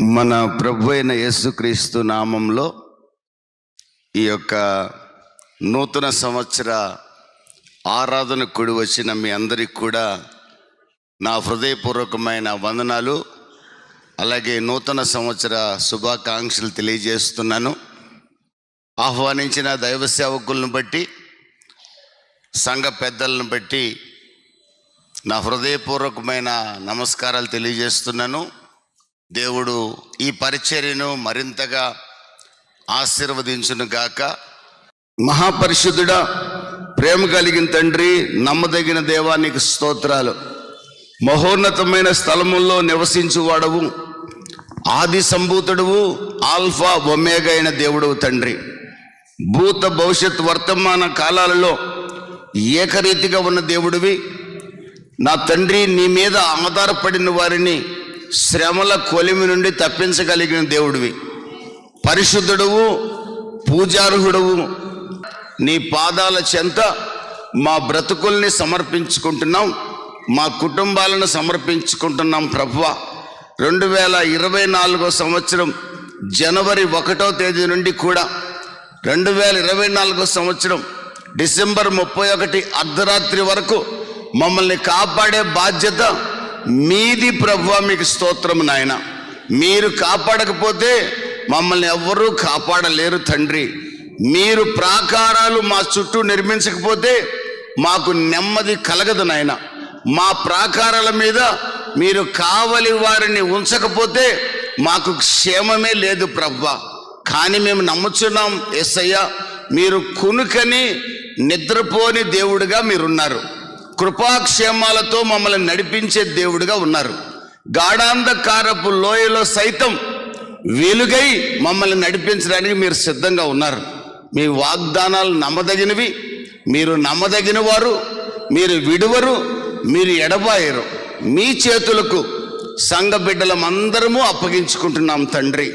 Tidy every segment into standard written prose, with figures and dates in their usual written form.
మన ప్రభు అయిన యేసుక్రీస్తు నామంలో ఈ యొక్క నూతన సంవత్సర ఆరాధన కూడి వచ్చిన మీ అందరికి కూడా నా హృదయపూర్వకమైన వందనాలు, అలాగే నూతన సంవత్సర శుభాకాంక్షలు తెలియజేస్తున్నాను. ఆహ్వానించిన దైవ సేవకులను బట్టి, సంఘ పెద్దలను బట్టి నా హృదయపూర్వకమైన నమస్కారాలు తెలియజేస్తున్నాను. దేవుడు ఈ పరిచర్యను మరింతగా ఆశీర్వదించును గాక. మహాపరిశుద్ధుడా, ప్రేమ కలిగిన తండ్రి, నమ్మదగిన దేవానికి స్తోత్రాలు. మహోన్నతమైన స్థలముల్లో నివసించువాడవు, ఆది సంభూతుడువు, ఆల్ఫా ఒమేగా అయిన దేవుడవు తండ్రి. భూత భవిష్యత్ వర్తమాన కాలాలలో ఏకరీతిగా ఉన్న దేవుడివి నా తండ్రి. నీ మీద ఆధారపడిన వారిని శ్రమల కొలిమి నుండి తప్పించగలిగిన దేవుడివి. పరిశుద్ధుడువు, పూజార్హుడువు. నీ పాదాల చెంత మా బ్రతుకుల్ని సమర్పించుకుంటున్నాం, మా కుటుంబాలను సమర్పించుకుంటున్నాం ప్రభువా. 2024 సంవత్సరం జనవరి 1వ తేదీ నుండి కూడా 2024 సంవత్సరం డిసెంబర్ 31 అర్ధరాత్రి వరకు మమ్మల్ని కాపాడే బాధ్యత మీది ప్రభువా. మీకు స్తోత్రం నాయన. మీరు కాపాడకపోతే మమ్మల్ని ఎవ్వరూ కాపాడలేరు తండ్రి. మీరు ప్రాకారాలు మా చుట్టూ నిర్మించకపోతే మాకు నెమ్మది కలగదు నాయన. మా ప్రాకారాల మీద మీరు కావలి వారిని ఉంచకపోతే మాకు క్షేమమే లేదు ప్రభువా. కానీ మేము నమ్ముచున్నాం యేసయ్య, మీరు కునుకని నిద్రపోని దేవుడిగా మీరున్నారు. కృపాక్షేమాలతో మమ్మల్ని నడిపించే దేవుడిగా ఉన్నారు. గాఢాంధకారపు లోయలో సైతం వెలుగై మమ్మల్ని నడిపించడానికి మీరు సిద్ధంగా ఉన్నారు. మీ వాగ్దానాలు నమ్మదగినవి, మీరు నమ్మదగిన వారు, మీరు విడువరు, మీరు ఎడబాయరు. మీ చేతులకు సంఘ బిడ్డలమందరము అప్పగించుకుంటున్నాం తండ్రి.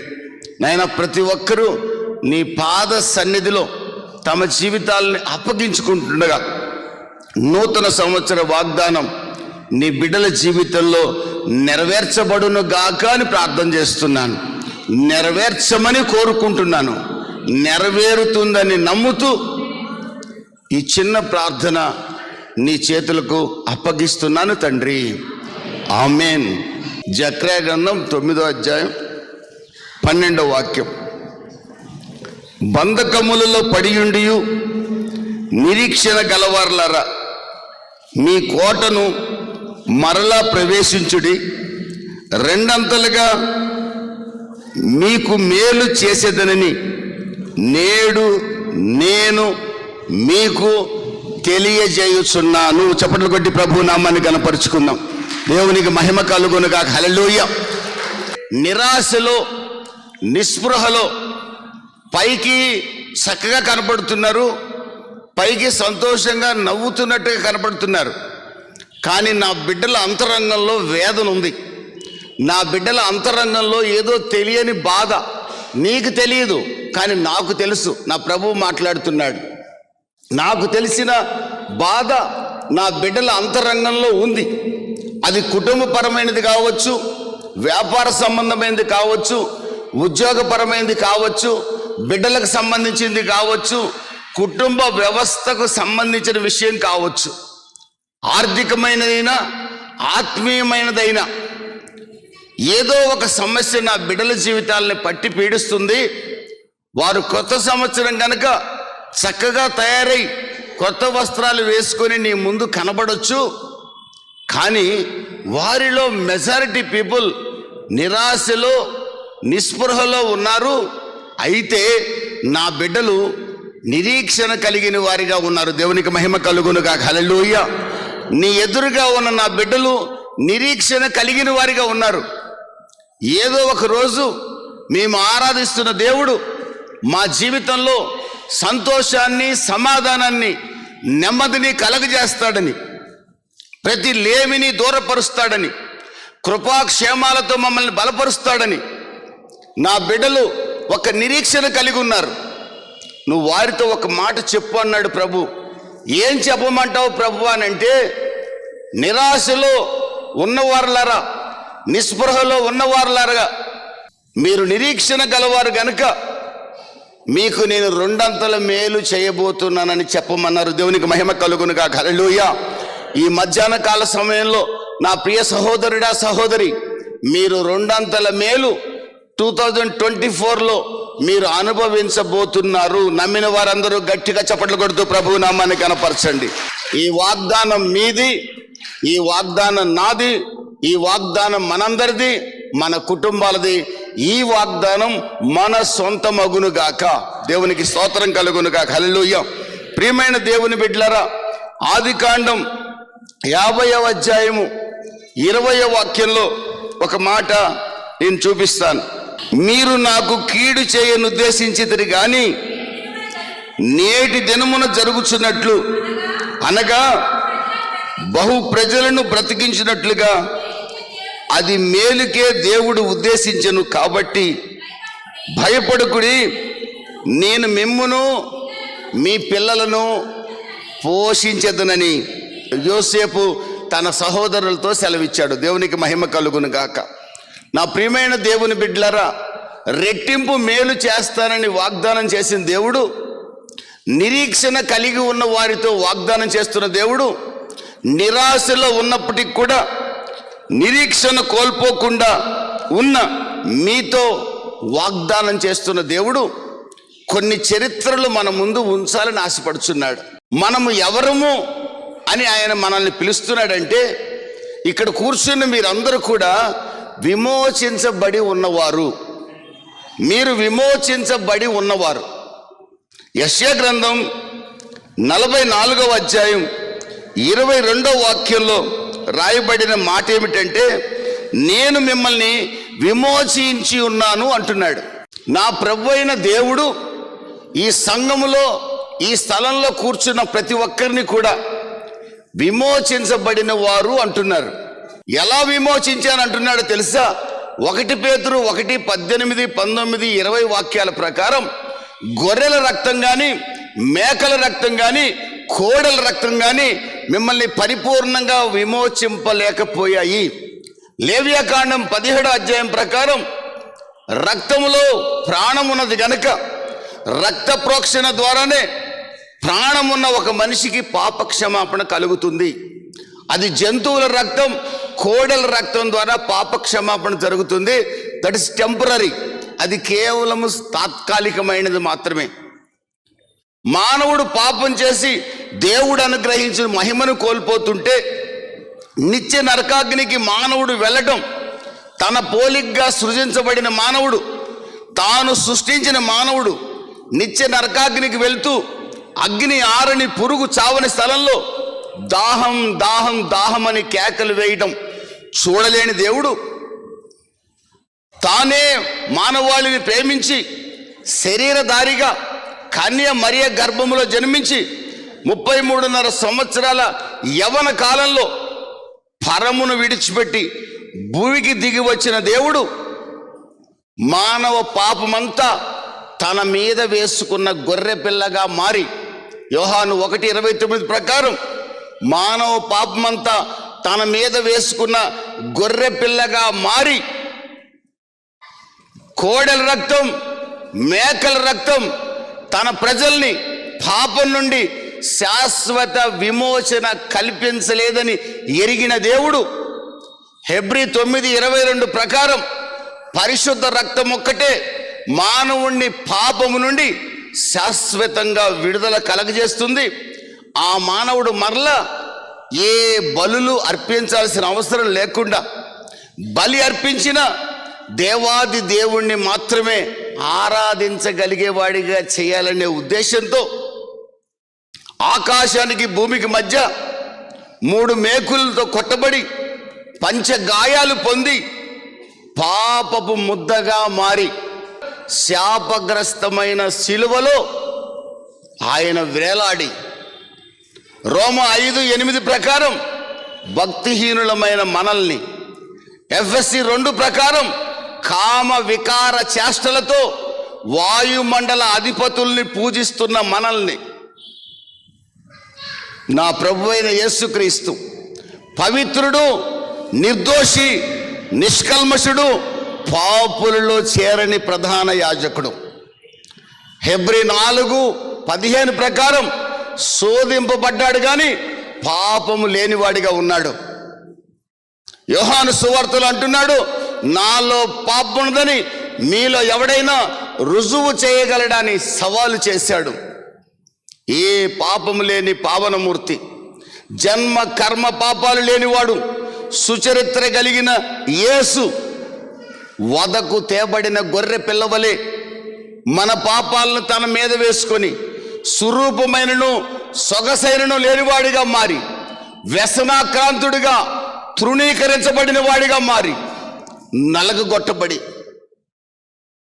నాయన, ప్రతి ఒక్కరూ నీ పాద సన్నిధిలో తమ జీవితాలని అప్పగించుకుంటుండగా నూతన సంవత్సర వాగ్దానం నీ బిడ్డల జీవితంలో నెరవేర్చబడును గాక అని ప్రార్థన చేస్తున్నాను. నెరవేర్చమని కోరుకుంటున్నాను. నెరవేరుతుందని నమ్ముతూ ఈ చిన్న ప్రార్థన నీ చేతులకు అప్పగిస్తున్నాను తండ్రి. ఆమేన్. జకర్యా గ్రంథం 9వ అధ్యాయం 12వ వాక్యం. బంధకములలో పడియుండియు నిరీక్షణ గలవార్లారా, మీ కోటను మరలా ప్రవేశించుడి. రెండంతలుగా మీకు మేలు చేసేదనని నేడు నేను మీకు తెలియజేయుచున్నాను. చప్పట్లు కొట్టి ప్రభు నామాన్ని కనపరుచుకుందాం. దేవునికి మహిమ కలుగునుగా. హల్లెలూయా. నిరాశలో, నిస్పృహలో పైకి చక్కగా కనపడుతున్నారు, పైకి సంతోషంగా నవ్వుతున్నట్టుగా కనపడుతున్నారు. కానీ నా బిడ్డల అంతరంగంలో వేదన ఉంది. నా బిడ్డల అంతరంగంలో ఏదో తెలియని బాధ. నీకు తెలియదు, కానీ నాకు తెలుసు. నా ప్రభువు మాట్లాడుతున్నాడు. నాకు తెలిసిన బాధ నా బిడ్డల అంతరంగంలో ఉంది. అది కుటుంబపరమైనది కావచ్చు, వ్యాపార సంబంధమైనది కావచ్చు, ఉద్యోగపరమైనది కావచ్చు, బిడ్డలకు సంబంధించింది కావచ్చు, కుటుంబ వ్యవస్థకు సంబంధించిన విషయం కావచ్చు, ఆర్థికమైనదైనా ఆత్మీయమైనదైనా ఏదో ఒక సమస్య నా బిడ్డల జీవితాలని పట్టి పీడిస్తుంది. వారు కొత్త సంవత్సరం కనుక చక్కగా తయారై కొత్త వస్త్రాలు వేసుకొని నీ ముందు కనబడొచ్చు, కానీ వారిలో మెజారిటీ పీపుల్ నిరాశలో, నిస్పృహలో ఉన్నారు. అయితే నా బిడ్డలు నిరీక్షణ కలిగిన వారిగా ఉన్నారు. దేవునికి మహిమ కలుగునుగా. హల్లెలూయా. నీ ఎదురుగా ఉన్న నా బిడ్డలు నిరీక్షణ కలిగిన వారిగా ఉన్నారు. ఏదో ఒక రోజు మేము ఆరాధిస్తున్న దేవుడు మా జీవితంలో సంతోషాన్ని, సమాధానాన్ని, నెమ్మదిని కలగజేస్తాడని, ప్రతి లేమిని దూరపరుస్తాడని, కృపాక్షేమాలతో మమ్మల్ని బలపరుస్తాడని నా బిడ్డలు ఒక నిరీక్షణ కలిగి ఉన్నారు. నువ్వు వారితో ఒక మాట చెప్పు అన్నాడు ప్రభు. ఏం చెప్పమంటావు ప్రభు అని అంటే, నిరాశలో ఉన్నవారులారా, నిస్పృహలో ఉన్నవారులారా మీరు నిరీక్షణ గలవారు గనుక మీకు నేను రెండంతల మేలు చేయబోతున్నానని చెప్పమన్నారు. దేవునికి మహిమ కలుగును గాక. హల్లెలూయా. ఈ మధ్యాహ్న కాల సమయంలో నా ప్రియ సహోదరుడా సహోదరి, మీరు రెండంతల మేలు 2024లో మీరు అనుభవించబోతున్నారు. నమ్మిన వారందరూ గట్టిగా చప్పట్లు కొడుతూ ప్రభువు నామాన్ని కనపరచండి. ఈ వాగ్దానం మీది, ఈ వాగ్దానం నాది, ఈ వాగ్దానం మనందరిది, మన కుటుంబాలది. ఈ వాగ్దానం మన సొంత మగును గాక. దేవునికి స్తోత్రం కలుగును గాక. హల్లెలూయా. ప్రియమైన దేవుని బిడ్డలారా, ఆదికాండం 50వ అధ్యాయము 20వ వాక్యంలో ఒక మాట నేను చూపిస్తాను. మీరు నాకు కీడు చేయను ఉద్దేశించితిరి గాని నేటి దినమున జరుగుచున్నట్లు అనగా బహు ప్రజలను బ్రతికించినట్లుగా అది మేలుకే దేవుడు ఉద్దేశించెను. కాబట్టి భయపడకుడి, నేను మిమ్మును మీ పిల్లలను పోషించెదనని యోసేపు తన సహోదరులతో సెలవిచ్చాడు. దేవునికి మహిమ కలుగును గాక. నా ప్రియమైన దేవుని బిడ్డలారా, రెట్టింపు మేలు చేస్తానని వాగ్దానం చేసిన దేవుడు, నిరీక్షణ కలిగి ఉన్న వారితో వాగ్దానం చేస్తున్న దేవుడు, నిరాశలో ఉన్నప్పటికీ కూడా నిరీక్షణ కోల్పోకుండా ఉన్న మీతో వాగ్దానం చేస్తున్న దేవుడు కొన్ని చరిత్రలు మన ముందు ఉంచాలని ఆశపడుచున్నాడు. మనము ఎవరము అని ఆయన మనల్ని పిలుస్తున్నాడంటే, ఇక్కడ కూర్చున్న మీరందరూ కూడా విమోచించబడి ఉన్నవారు. మీరు విమోచించబడి ఉన్నవారు. యెషయా గ్రంథం 44వ అధ్యాయం 22వ వాక్యంలో రాయబడిన మాట ఏమిటంటే, నేను మిమ్మల్ని విమోచించి ఉన్నాను అంటున్నాడు. నా ప్రభు అయిన దేవుడు ఈ సంఘములో, ఈ స్థలంలో కూర్చున్న ప్రతి ఒక్కరిని కూడా విమోచించబడిన వారు అంటున్నారు. ఎలా విమోచించాను అంటున్నాడు తెలుసా? 1 పేతురు 1:18, 19, 20 వాక్యాల ప్రకారం గొర్రెల రక్తం కానీ, మేకల రక్తం కానీ, కోడెల రక్తం కానీ మిమ్మల్ని పరిపూర్ణంగా విమోచింపలేకపోయాయి. లేవియాకాండం 17వ అధ్యాయం ప్రకారం రక్తములో ప్రాణమున్నది గనుక రక్త ప్రోక్షణ ద్వారానే ప్రాణమున్న ఒక మనిషికి పాపక్షమాపణ కలుగుతుంది. అది జంతువుల రక్తం, కోడెల రక్తం ద్వారా పాపక్షమాపణ జరుగుతుంది. That is temporary. అది కేవలము తాత్కాలికమైనది మాత్రమే. మానవుడు పాపం చేసి దేవుడు అనుగ్రహించిన మహిమను కోల్పోతుంటే నిత్య నరకాగ్నికి మానవుడు వెళ్ళటం, తన పోలికగా సృజించబడిన మానవుడు, తాను సృష్టించిన మానవుడు నిత్య నరకాగ్నికి వెళ్తూ అగ్ని ఆరని పురుగు చావని స్థలంలో దాహం దాహం దాహం అని కేకలు వేయటం చూడలేని దేవుడు తానే మానవాళిని ప్రేమించి శరీరధారిగా కన్య మరియ గర్భములో జన్మించి 33.5 సంవత్సరాల యవన కాలంలో పరమును విడిచిపెట్టి భూమికి దిగి వచ్చిన దేవుడు మానవ పాపమంతా తన మీద వేసుకున్న గొర్రె పిల్లగా మారి, యోహాను 1:29 ప్రకారం మానవ పాపమంతా తన మీద వేసుకున్న గొర్రె పిల్లగా మారి కోడెల రక్తం, మేకల రక్తం తన ప్రజల్ని పాపం నుండి శాశ్వత విమోచన కల్పించలేదని ఎరిగిన దేవుడు హెబ్రీ 9:22 ప్రకారం పరిశుద్ధ రక్తం ఒక్కటే మానవుణ్ణి పాపము నుండి శాశ్వతంగా విడుదల కలగజేస్తుంది. ఆ మానవుడు మరలా ఏ బలులు అర్పించాల్సిన అవసరం లేకుండా బలి అర్పించిన దేవాది దేవుణ్ణి మాత్రమే ఆరాధించగలిగేవాడిగా చేయాలనే ఉద్దేశంతో ఆకాశానికి భూమికి మధ్య 3 మేకులతో కొట్టబడి పంచగాయాలు పొంది పాపపు ముద్దగా మారి శాపగ్రస్తమైన శిలువలో ఆయన వేలాడి రోమ 5:8 ప్రకారం భక్తిహీనులమైన మనల్ని, ఎఫ్ఎస్సి 2 ప్రకారం కామ వికార చేష్టలతో వాయుమండల అధిపతుల్ని పూజిస్తున్న మనల్ని నా ప్రభు అయిన యేసుక్రీస్తు పవిత్రుడు, నిర్దోషి, నిష్కల్మషుడు, పాపులలో చేరని ప్రధాన యాజకుడు. హెబ్రీ 4:15 ప్రకారం శోధింపబడ్డాడు కానీ పాపము లేనివాడిగా ఉన్నాడు. యోహాను సువార్తలో అంటున్నాడు, నాలో పాపం ఉన్నదని మీలో ఎవడైనా రుజువు చేయగలడని సవాలు చేశాడు. ఏ పాపము లేని పావనమూర్తి, జన్మ కర్మ పాపాలు లేనివాడు, సుచరిత్ర కలిగిన యేసు వదకు తేబడిన గొర్రె పిల్లవలే మన పాపాలను తన మీద వేసుకొని సురూపమైనను సొగసైనను లేనివాడిగా మారి, వ్యసనాక్రాంతుడిగా తృణీకరించబడిన వాడిగా మారి, నలగగొట్టబడి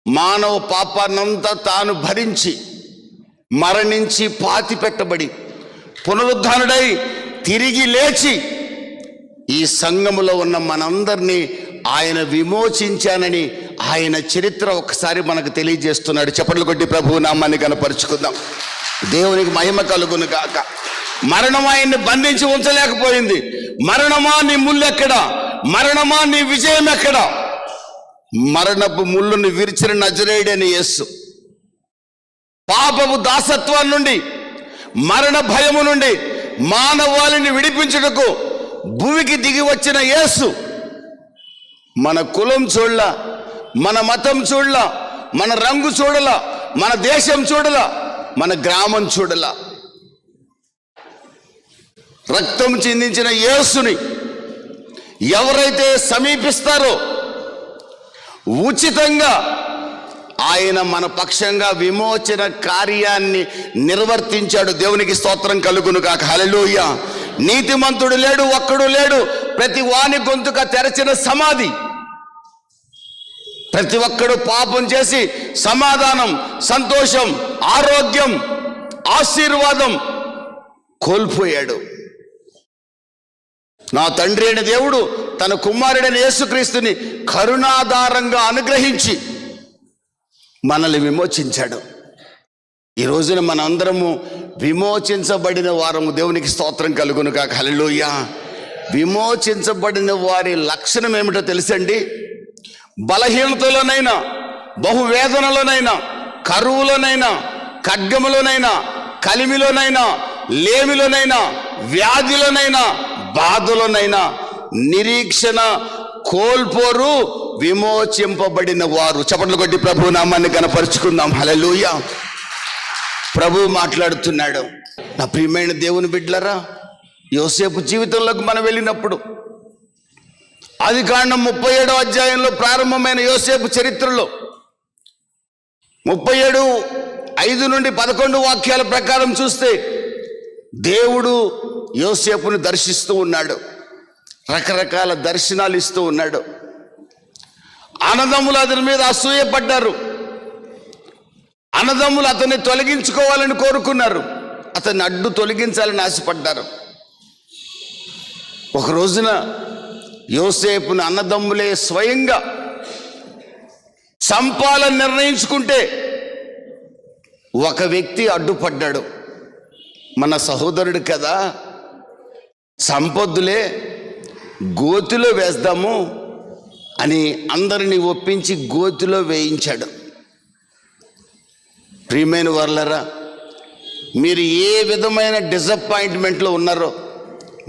మానవ పాపాన్నంతా తాను భరించి మరణించి పాతి పెట్టబడి పునరుద్ధానుడై తిరిగి లేచి ఈ సంఘములో ఉన్న మనందరినీ ఆయన విమోచించానని ఆయన చరిత్ర ఒకసారి మనకు తెలియజేస్తున్నాడు. చప్పట్లు కొట్టి ప్రభువు నామాన్ని కనపరుచుకుందాం. దేవునికి మహిమ కలుగును గాక. మరణం ఆయన్ని బంధించి ఉంచలేకపోయింది. మరణమా నీ ముల్లెక్కడా? మరణమా నీ విజయం ఎక్కడా? మరణపు ముళ్ళును విరిచిన నజరేయుడైన యేసు, పాపపు దాసత్వం నుండి, మరణ భయము నుండి మానవాళిని విడిపించుటకు భూమికి దిగి వచ్చిన యేసు మన కులం చూడల, మన మతం చూడల, మన రంగు చూడల, మన దేశం చూడల, మన గ్రామం చూడల. రక్తం చిందించిన యేసుని ఎవరైతే సమీపిస్తారో ఉచితంగా ఆయన మన పక్షంగా విమోచన కార్యాన్ని నిర్వర్తించాడు. దేవునికి స్తోత్రం కలుగును కాక. హల్లెలూయా. నీతిమంతుడు లేడు, ఒక్కడు లేడు. ప్రతి వాని గొంతుక తెరచిన సమాధి. ప్రతి ఒక్కడు పాపం చేసి సమాధానం, సంతోషం, ఆరోగ్యం, ఆశీర్వాదం కోల్పోయాడు. నా తండ్రి అయిన దేవుడు తన కుమారుడైన యేసుక్రీస్తుని కరుణాధారంగా అనుగ్రహించి మనల్ని విమోచించాడు. ఈ రోజున మనందరము విమోచించబడిన వారము. దేవునికి స్తోత్రం కలుగును కాక. హల్లెలూయా. విమోచించబడిన వారి లక్షణం ఏమిటో తెలుసండి? బలహీనతలోనైనా, బహువేదనలోనైనా, కరువులోనైనా, ఖడ్గములోనైనా, కలిమిలోనైనా, లేమిలోనైనా, వ్యాధిలోనైనా, బాధలోనైనా నిరీక్షణ కోల్పోరు, విమోచింపబడిన వారు. చప్పట్లు కొట్టి ప్రభు నామాన్ని కనపరుచుకుందాం. హల్లెలూయా. ప్రభు మాట్లాడుతున్నాడు. నా ప్రియమైన దేవుని బిడ్డలారా, యోసేపు జీవితంలోకి మనం వెళ్ళినప్పుడు ఆదికాండం 37వ అధ్యాయంలో ప్రారంభమైన యోసేపు చరిత్రలో 37:5 నుండి 11 వాక్యాల ప్రకారం చూస్తే దేవుడు యోసేపును దర్శిస్తూ ఉన్నాడు. రకరకాల దర్శనాలు ఇస్తూ ఉన్నాడు. అన్నదమ్ములు అతని మీద అసూయపడ్డారు. అన్నదమ్ములు అతన్ని తొలగించుకోవాలని కోరుకున్నారు. అతన్ని అడ్డు తొలగించాలని ఆశపడ్డారు. ఒక రోజున యోసేపును అన్నదమ్ములే స్వయంగా చంపాలని నిర్ణయించుకుంటే ఒక వ్యక్తి అడ్డుపడ్డాడు. మన సహోదరుడు కదా, చంపొద్దులే, గోతిలో వేద్దాము అని అందరినీ ఒప్పించి గోతిలో వేయించాడు. ప్రియమైన వారలారా, మీరు ఏ విధమైన డిసప్పాయింట్మెంట్లో ఉన్నారో,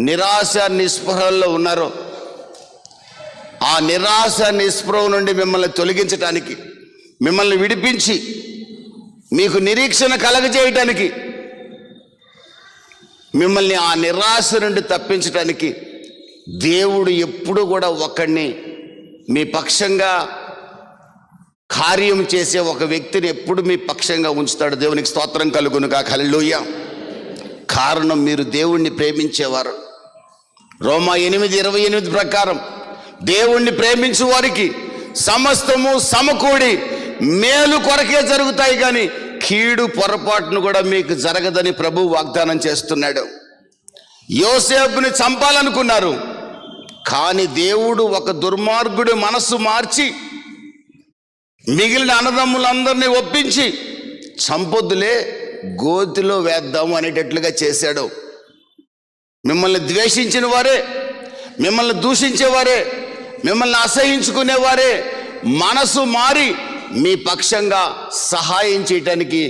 నిరాశ నిస్పృహల్లో ఉన్నారో, ఆ నిరాశ నిస్పృహ నుండి మిమ్మల్ని తొలగించటానికి, మిమ్మల్ని విడిపించి మీకు నిరీక్షణ కలగజేయటానికి, మిమ్మల్ని ఆ నిరాశ నుండి తప్పించటానికి దేవుడు ఎప్పుడు కూడా ఒకడిని మీ పక్షంగా కార్యం చేసే ఒక వ్యక్తిని ఎప్పుడు మీ పక్షంగా ఉంచుతాడు. దేవునికి స్తోత్రం కలుగును కాక. హల్లెలూయా. కారణం, మీరు దేవుణ్ణి ప్రేమించేవారు. రోమా 8:28 ప్రకారం దేవుణ్ణి ప్రేమించు వారికి సమస్తము సమకూడి మేలు కొరకే జరుగుతాయి, కానీ కీడు పొరపాటును కూడా మీకు జరగదని ప్రభు వాగ్దానం చేస్తున్నాడు. యోసేపుని చంపాలనుకున్నారు, కానీ దేవుడు ఒక దుర్మార్గుడి మనస్సు మార్చి మిగిలిన అన్నదమ్ములందరినీ ఒప్పించి చంపొద్దులే, గోతిలో వేద్దాము అనేటట్లుగా చేశాడు. మిమ్మల్ని ద్వేషించిన వారే, మిమ్మల్ని దూషించేవారే, మిమ్మల్ని అసహించుకునేవారే, మనసు మారి మీ పక్షంగా సహాయం చేయటానికి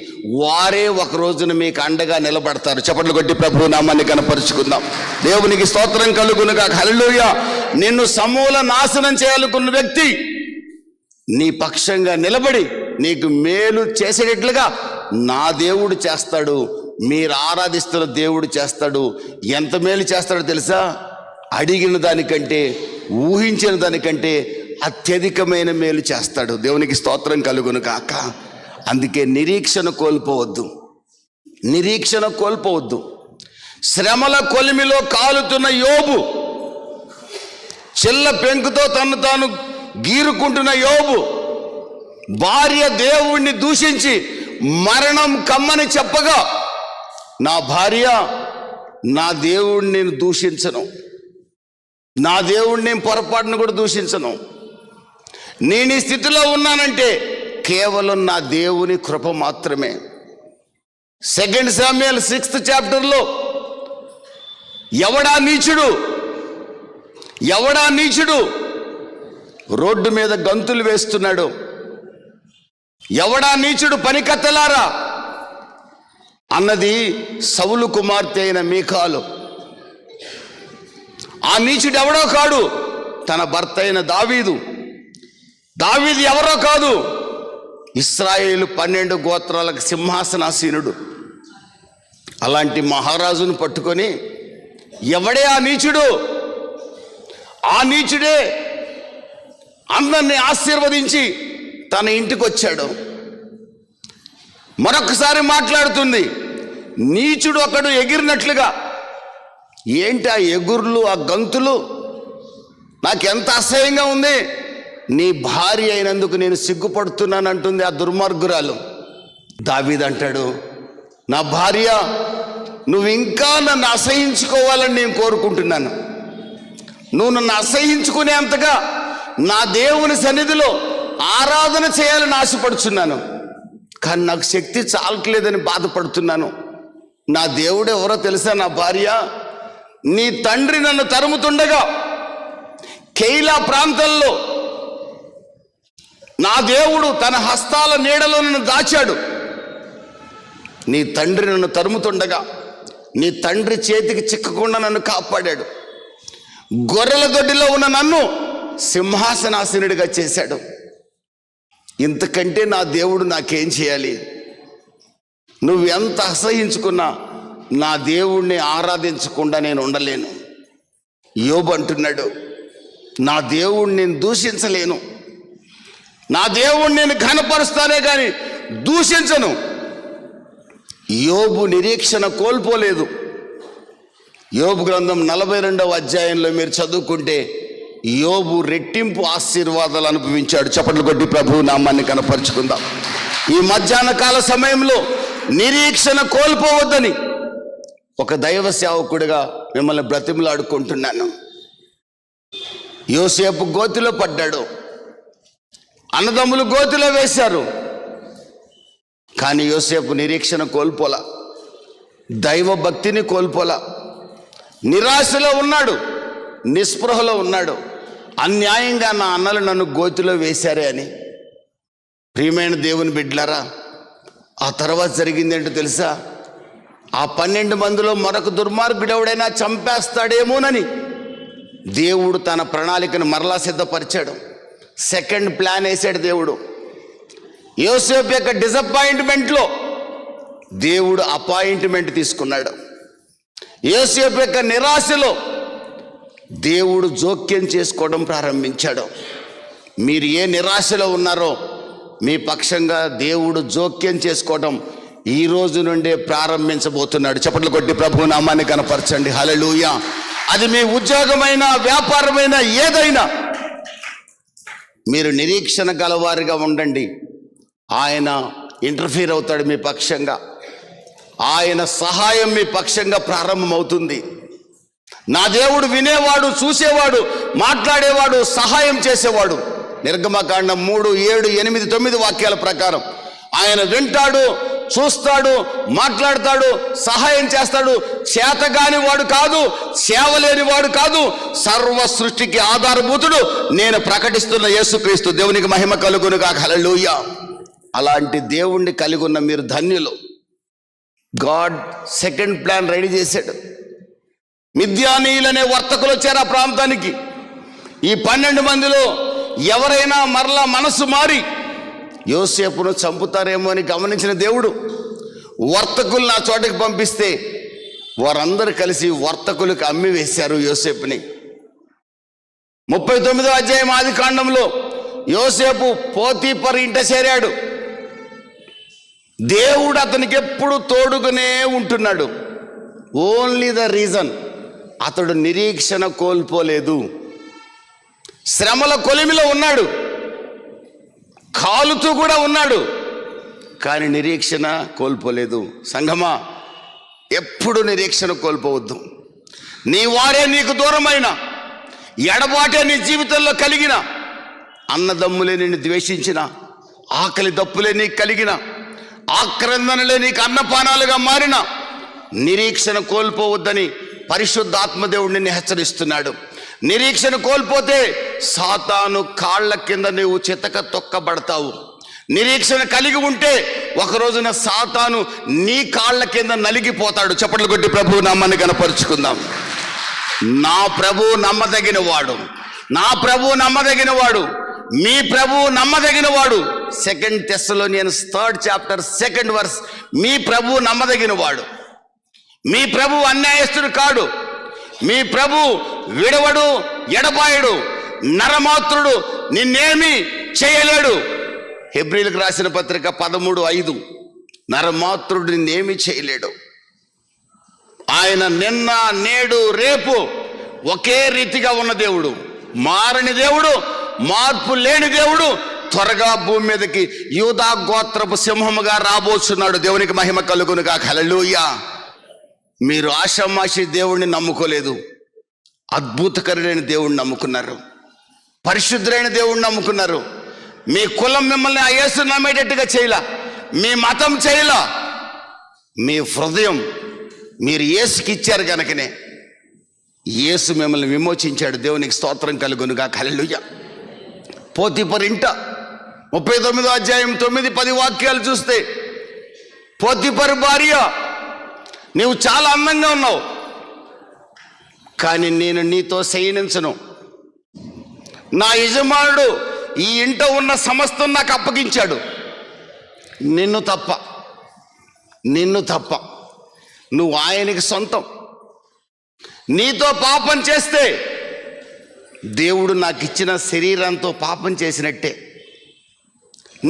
వారే ఒక రోజున మీకు అండగా నిలబడతారు. చప్పట్లు కొట్టి ప్రభు నామాన్ని కనపరుచుకుందాం. దేవునికి స్తోత్రం కలుగునుగాక. హల్లెలూయా. నిన్ను సమూల నాశనం చేయాలనుకున్న వ్యక్తి నీ పక్షంగా నిలబడి నీకు మేలు చేసేటట్లుగా నా దేవుడు చేస్తాడు. మీరు ఆరాధిస్తున్న దేవుడు చేస్తాడు. ఎంత మేలు చేస్తాడో తెలుసా? అడిగిన దానికంటే, ఊహించిన దానికంటే అత్యధికమైన మేలు చేస్తాడు. దేవునికి స్తోత్రం కలుగును కాక. అందుకే నిరీక్షణ కోల్పోవద్దు, నిరీక్షణ కోల్పోవద్దు. శ్రమల కొలిమిలో కాలుతున్న యోబు, చిల్ల పెంకుతో తను తాను గీరుకుంటున్న యోబు, భార్య దేవుణ్ణి దూషించి మరణం కమ్మని చెప్పగా, నా భార్య నా దేవుణ్ణి నేను దూషించను, నా దేవుణ్ణి నేను పొరపాటును కూడా దూషించను, నేను ఈ స్థితిలో ఉన్నానంటే కేవలం నా దేవుని కృప మాత్రమే. 2 సామ్యూయల్ 6th చాప్టర్లో ఎవడా నీచుడు రోడ్డు మీద గంతులు వేస్తున్నాడు, ఎవడా నీచుడు పనికత్తలారా అన్నది సౌలు కుమార్తె అయిన మీకాలు. ఆ నీచుడు ఎవడో కాడు, తన భర్త అయిన దావీదు ఎవరో కాదు, ఇశ్రాయేలు 12 గోత్రాలకు సింహాసనాసీనుడు. అలాంటి మహారాజును పట్టుకొని ఎవడే ఆ నీచుడు? ఆ నీచుడే అందరినీ ఆశీర్వదించి తన ఇంటికి వచ్చాడు. మరొకసారి మాట్లాడుతుంది, నీచుడు ఒకడు ఎగిరినట్లుగా. ఏంటి ఆ ఎగుర్లు, ఆ గంతులు? నాకెంత అసహ్యంగా ఉంది. నీ భార్య అయినందుకు నేను సిగ్గుపడుతున్నానంటుంది ఆ దుర్మార్గురాలు. దావీదు అంటాడు, నా భార్య నువ్వు ఇంకా నన్ను అసహించుకోవాలని నేను కోరుకుంటున్నాను. నువ్వు నన్ను అసహించుకునేంతగా నా దేవుని సన్నిధిలో ఆరాధన చేయాలని ఆశపడుచున్నాను, కానీ నాకు శక్తి చాలట్లేదని బాధపడుతున్నాను. నా దేవుడు ఎవరో తెలుసా? నా భార్య, నీ తండ్రి నన్ను తరుముతుండగా కెయిలా ప్రాంతంలో నా దేవుడు తన హస్తాల నీడలో నన్ను దాచాడు. నీ తండ్రి నన్ను తరుముతుండగా నీ తండ్రి చేతికి చిక్కకుండా నన్ను కాపాడాడు. గొర్రెల దొడ్డిలో ఉన్న నన్ను సింహాసనాసీనుడిగా చేశాడు. ఇంతకంటే నా దేవుడు నాకేం చేయాలి? నువ్వు ఎంత అసహించుకున్నా నా దేవుణ్ణి ఆరాధించకుండా నేను ఉండలేను. యోబు అంటున్నాడు, నా దేవుణ్ణి నేను దూషించలేను, నా దేవుణ్ణి నేను ఘనపరుస్తానే కానీ దూషించను. యోబు నిరీక్షణ కోల్పోలేదు. యోబు గ్రంథం 42వ అధ్యాయంలో మీరు చదువుకుంటే యోబు రెట్టింపు ఆశీర్వాదాలు అనుభవించాడు. చప్పట్లు కొట్టి ప్రభు నామాన్ని కనపరుచుకుందాం. ఈ మధ్యాహ్న కాల సమయంలో నిరీక్షణ కోల్పోవద్దని ఒక దైవ సేవకుడిగా మిమ్మల్ని బ్రతిమలాడుకుంటున్నాను. యోసేపు గోతిలో పడ్డాడు, అన్నదమ్ములు గోతిలో వేశారు, కానీ యోసేపు నిరీక్షణ కోల్పోలా, దైవ భక్తిని కోల్పోలా. నిరాశలో ఉన్నాడు, నిస్పృహలో ఉన్నాడు. అన్యాయంగా నా అన్నలు నన్ను గోతిలో వేశారే అని. ప్రియమైన దేవుని బిడ్డలారా, ఆ తర్వాత జరిగింది ఏంటో తెలుసా? ఆ 12 మందిలో మరొక దుర్మార్గుడు ఎవడైనా చంపేస్తాడేమోనని దేవుడు తన ప్రణాళికను మరలా సిద్ధపరిచాడు. సెకండ్ ప్లాన్ వేసాడు దేవుడు. యోసేపు యొక్క డిసప్పాయింట్మెంట్లో దేవుడు అపాయింట్మెంట్ తీసుకున్నాడు. యోసేపు యొక్క నిరాశలో దేవుడు జోక్యం చేసుకోవడం ప్రారంభించాడు. మీరు ఏ నిరాశలో ఉన్నారో మీ పక్షంగా దేవుడు జోక్యం చేసుకోవడం ఈ రోజు నుండే ప్రారంభించబోతున్నాడు. చప్పట్లు కొట్టి ప్రభు నామాన్ని కనపరచండి. హల్లెలూయా. అది మీ ఉద్యోగమైన, వ్యాపారమైన, ఏదైనా మీరు నిరీక్షణ గలవారిగా ఉండండి. ఆయన ఇంటర్ఫీర్ అవుతాడు మీ పక్షంగా. ఆయన సహాయం మీ పక్షంగా ప్రారంభమవుతుంది. నా దేవుడు వినేవాడు, చూసేవాడు, మాట్లాడేవాడు, సహాయం చేసేవాడు. నిర్గమకాండం 3, 7, 8, 9 వాక్యాల ప్రకారం ఆయన వింటాడు, చూస్తాడు, మాట్లాడతాడు, సహాయం చేస్తాడు. చేతగాని వాడు కాదు, సేవలేని వాడు కాదు, సర్వ సృష్టికి ఆధారభూతుడు నేను ప్రకటిస్తున్న యేసుక్రీస్తు. దేవునికి మహిమ కలుగును గాక. హల్లెలూయా. అలాంటి దేవుణ్ణి కలిగి ఉన్న మీరు ధన్యులు. గాడ్ సెకండ్ ప్లాన్ రెడీ చేశాడు. మిద్యానీయులనే వర్తకులు వచ్చారు ఆ ప్రాంతానికి. ఈ 12 మందిలో ఎవరైనా మరలా మనసు మారి యోసేపును చంపుతారేమో అని గమనించిన దేవుడు వర్తకులు నా చోటకి పంపిస్తే వారందరూ కలిసి వర్తకులకు అమ్మి వేశారు యోసేపుని. 39వ అధ్యాయం ఆదికాండంలో యోసేపు పోతీఫర్ ఇంట చేరాడు. దేవుడు అతనికి ఎప్పుడు తోడుగానే ఉంటున్నాడు. ఓన్లీ ద రీజన్, అతడు నిరీక్షణ కోల్పోలేదు. శ్రమల కొలిమిలో ఉన్నాడు, కాలుతూ కూడా ఉన్నాడు, కానీ నిరీక్షణ కోల్పోలేదు. సంఘమా, ఎప్పుడు నిరీక్షణ కోల్పోవద్దు. నీ వారే నీకు దూరమైన, ఎడబాటే నీ జీవితంలో కలిగిన, అన్నదమ్ములే నిన్ను ద్వేషించిన, ఆకలి దప్పులే నీకు కలిగిన, ఆక్రందనలే నీకు అన్నపానాలుగా మారిన, నిరీక్షణ కోల్పోవద్దని పరిశుద్ధాత్మదేవుడు నిన్ను హెచ్చరిస్తున్నాడు. నిరీక్షణ కోల్పోతే సాతాను కాళ్ళ కింద నువ్వు చితక తొక్కబడతావు. నిరీక్షణ కలిగి ఉంటే ఒక రోజున సాతాను నీ కాళ్ళ కింద నలిగిపోతాడు. చప్పట్లు కొట్టి ప్రభువు నామాన్ని కనపరుచుకుందాం. నా ప్రభువు నమ్మదగిన వాడు, నా ప్రభువు నమ్మదగిన వాడు, మీ ప్రభువు నమ్మదగిన వాడు. 2 Thessalonians 3rd chapter 2nd verse. మీ ప్రభువు నమ్మదగిన వాడు, మీ ప్రభువు అన్యాయస్తుడు కాడు, మీ ప్రభు విడవడు, ఎడబాయడు, నరమాత్రుడు, నిన్నేమి చేయలేడు. హెబ్రీలకు రాసిన పత్రిక 13:5. నరమాత్రుడు నిన్నేమి చేయలేడు. ఆయన నిన్న, నేడు, రేపు ఒకే రీతిగా ఉన్న దేవుడు, మారని దేవుడు, మార్పు లేని దేవుడు. త్వరగా భూమి మీదకి యూదా గోత్రపు సింహముగా రాబోతున్నాడు. దేవునికి మహిమ కలుగును గాక. హల్లెలూయా. మీరు ఆషామాషి దేవుణ్ణి నమ్ముకోలేదు, అద్భుతకరుడైన దేవుణ్ణి నమ్ముకున్నారు, పరిశుద్ధుడైన దేవుణ్ణి నమ్ముకున్నారు. మీ కులం మిమ్మల్ని ఆ యేసు నమ్మేటట్టుగా చేయలా, మీ మతం చేయలా, మీ హృదయం మీరు యేసుకి ఇచ్చారు కనుకనే యేసు మిమ్మల్ని విమోచించాడు. దేవునికి స్తోత్రం కలుగును గాక. హల్లెలూయా. పోతీఫర్ ఇంట 39వ అధ్యాయం 9-10 వాక్యాలు చూస్తే, పోతీఫర్ భార్య, నీవు చాలా అందంగా ఉన్నావు, కానీ నేను నీతో శయనించను. నా యజమానుడు ఈ ఇంట ఉన్న సమస్తం నాకు అప్పగించాడు, నిన్ను తప్ప నువ్వు ఆయనకి సొంతం. నీతో పాపం చేస్తే దేవుడు నాకు ఇచ్చిన శరీరంతో పాపం చేసినట్టే.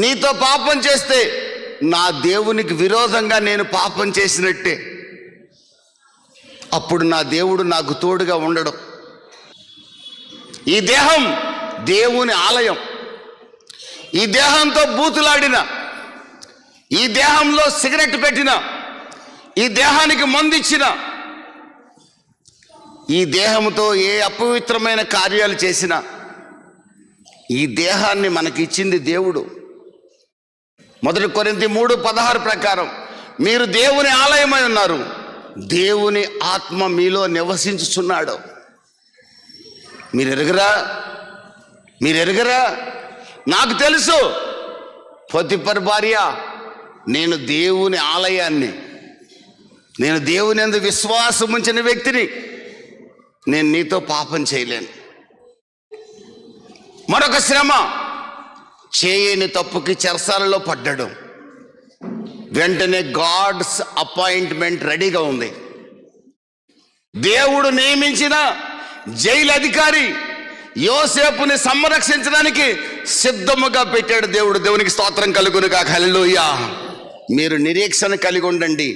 నీతో పాపం చేస్తే నా దేవునికి విరోధంగా నేను పాపం చేసినట్టే. అప్పుడు నా దేవుడు నాకు తోడుగా ఉండడం. ఈ దేహం దేవుని ఆలయం. ఈ దేహంతో బూతులాడిన, ఈ దేహంలో సిగరెట్ పెట్టిన, ఈ దేహానికి మందిచ్చిన, ఈ దేహంతో ఏ అపవిత్రమైన కార్యాలు చేసినా ఈ దేహాన్ని మనకిచ్చింది దేవుడు. 1 కొరింథీ 3:16 ప్రకారం మీరు దేవుని ఆలయమై ఉన్నారు, దేవుని ఆత్మ మీలో నివసించుచున్నాడు. మీరు ఎరగరా? నాకు తెలుసు. పోతీఫర్ భార్య, నేను దేవుని ఆలయాన్ని, నేను దేవుని యందు విశ్వాసం ఉంచిన వ్యక్తిని, నేను నీతో పాపం చేయలేను. మరొక శ్రమ, చేయని తప్పుకి చెరసాలలో పడ్డాడు. వెంటనే గాడ్స్ అపాయింట్మెంట్ రెడీగా ఉంది. దేవుడు నియమించిన జైలు అధికారి యోసేపుని సంరక్షించడానికి సిద్ధముగా పెట్టాడు దేవుడు. దేవునికి స్తోత్రం కలుగును గాక. హల్లెలూయా. మీరు నిరీక్షణ కలిగి ఉండండి.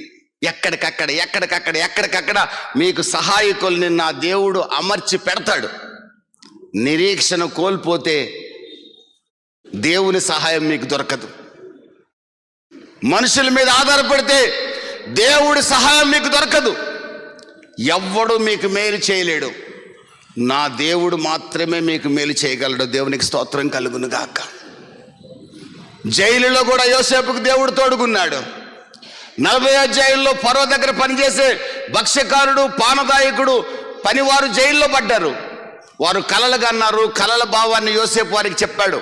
ఎక్కడికక్కడ మీకు సహాయకుల్ని నా దేవుడు అమర్చి పెడతాడు. నిరీక్షణ కోల్పోతే దేవుని సహాయం మీకు దొరకదు. మనుషుల మీద ఆధారపడితే దేవుడి సహాయం మీకు దొరకదు. ఎవ్వడు మీకు మేలు చేయలేడు, నా దేవుడు మాత్రమే మీకు మేలు చేయగలడు. దేవునికి స్తోత్రం కలుగును గాక. జైలులో కూడా యోసేపుకు దేవుడు తోడుకున్నాడు. 40 అధ్యాయంలో ఫరో దగ్గర పనిచేసే భక్ష్యకారుడు, పానదాయకుడు, పనివారు జైల్లో పడ్డారు. వారు కలలుగా అన్నారు. కలల భావాన్ని యోసేపు వారికి చెప్పాడు.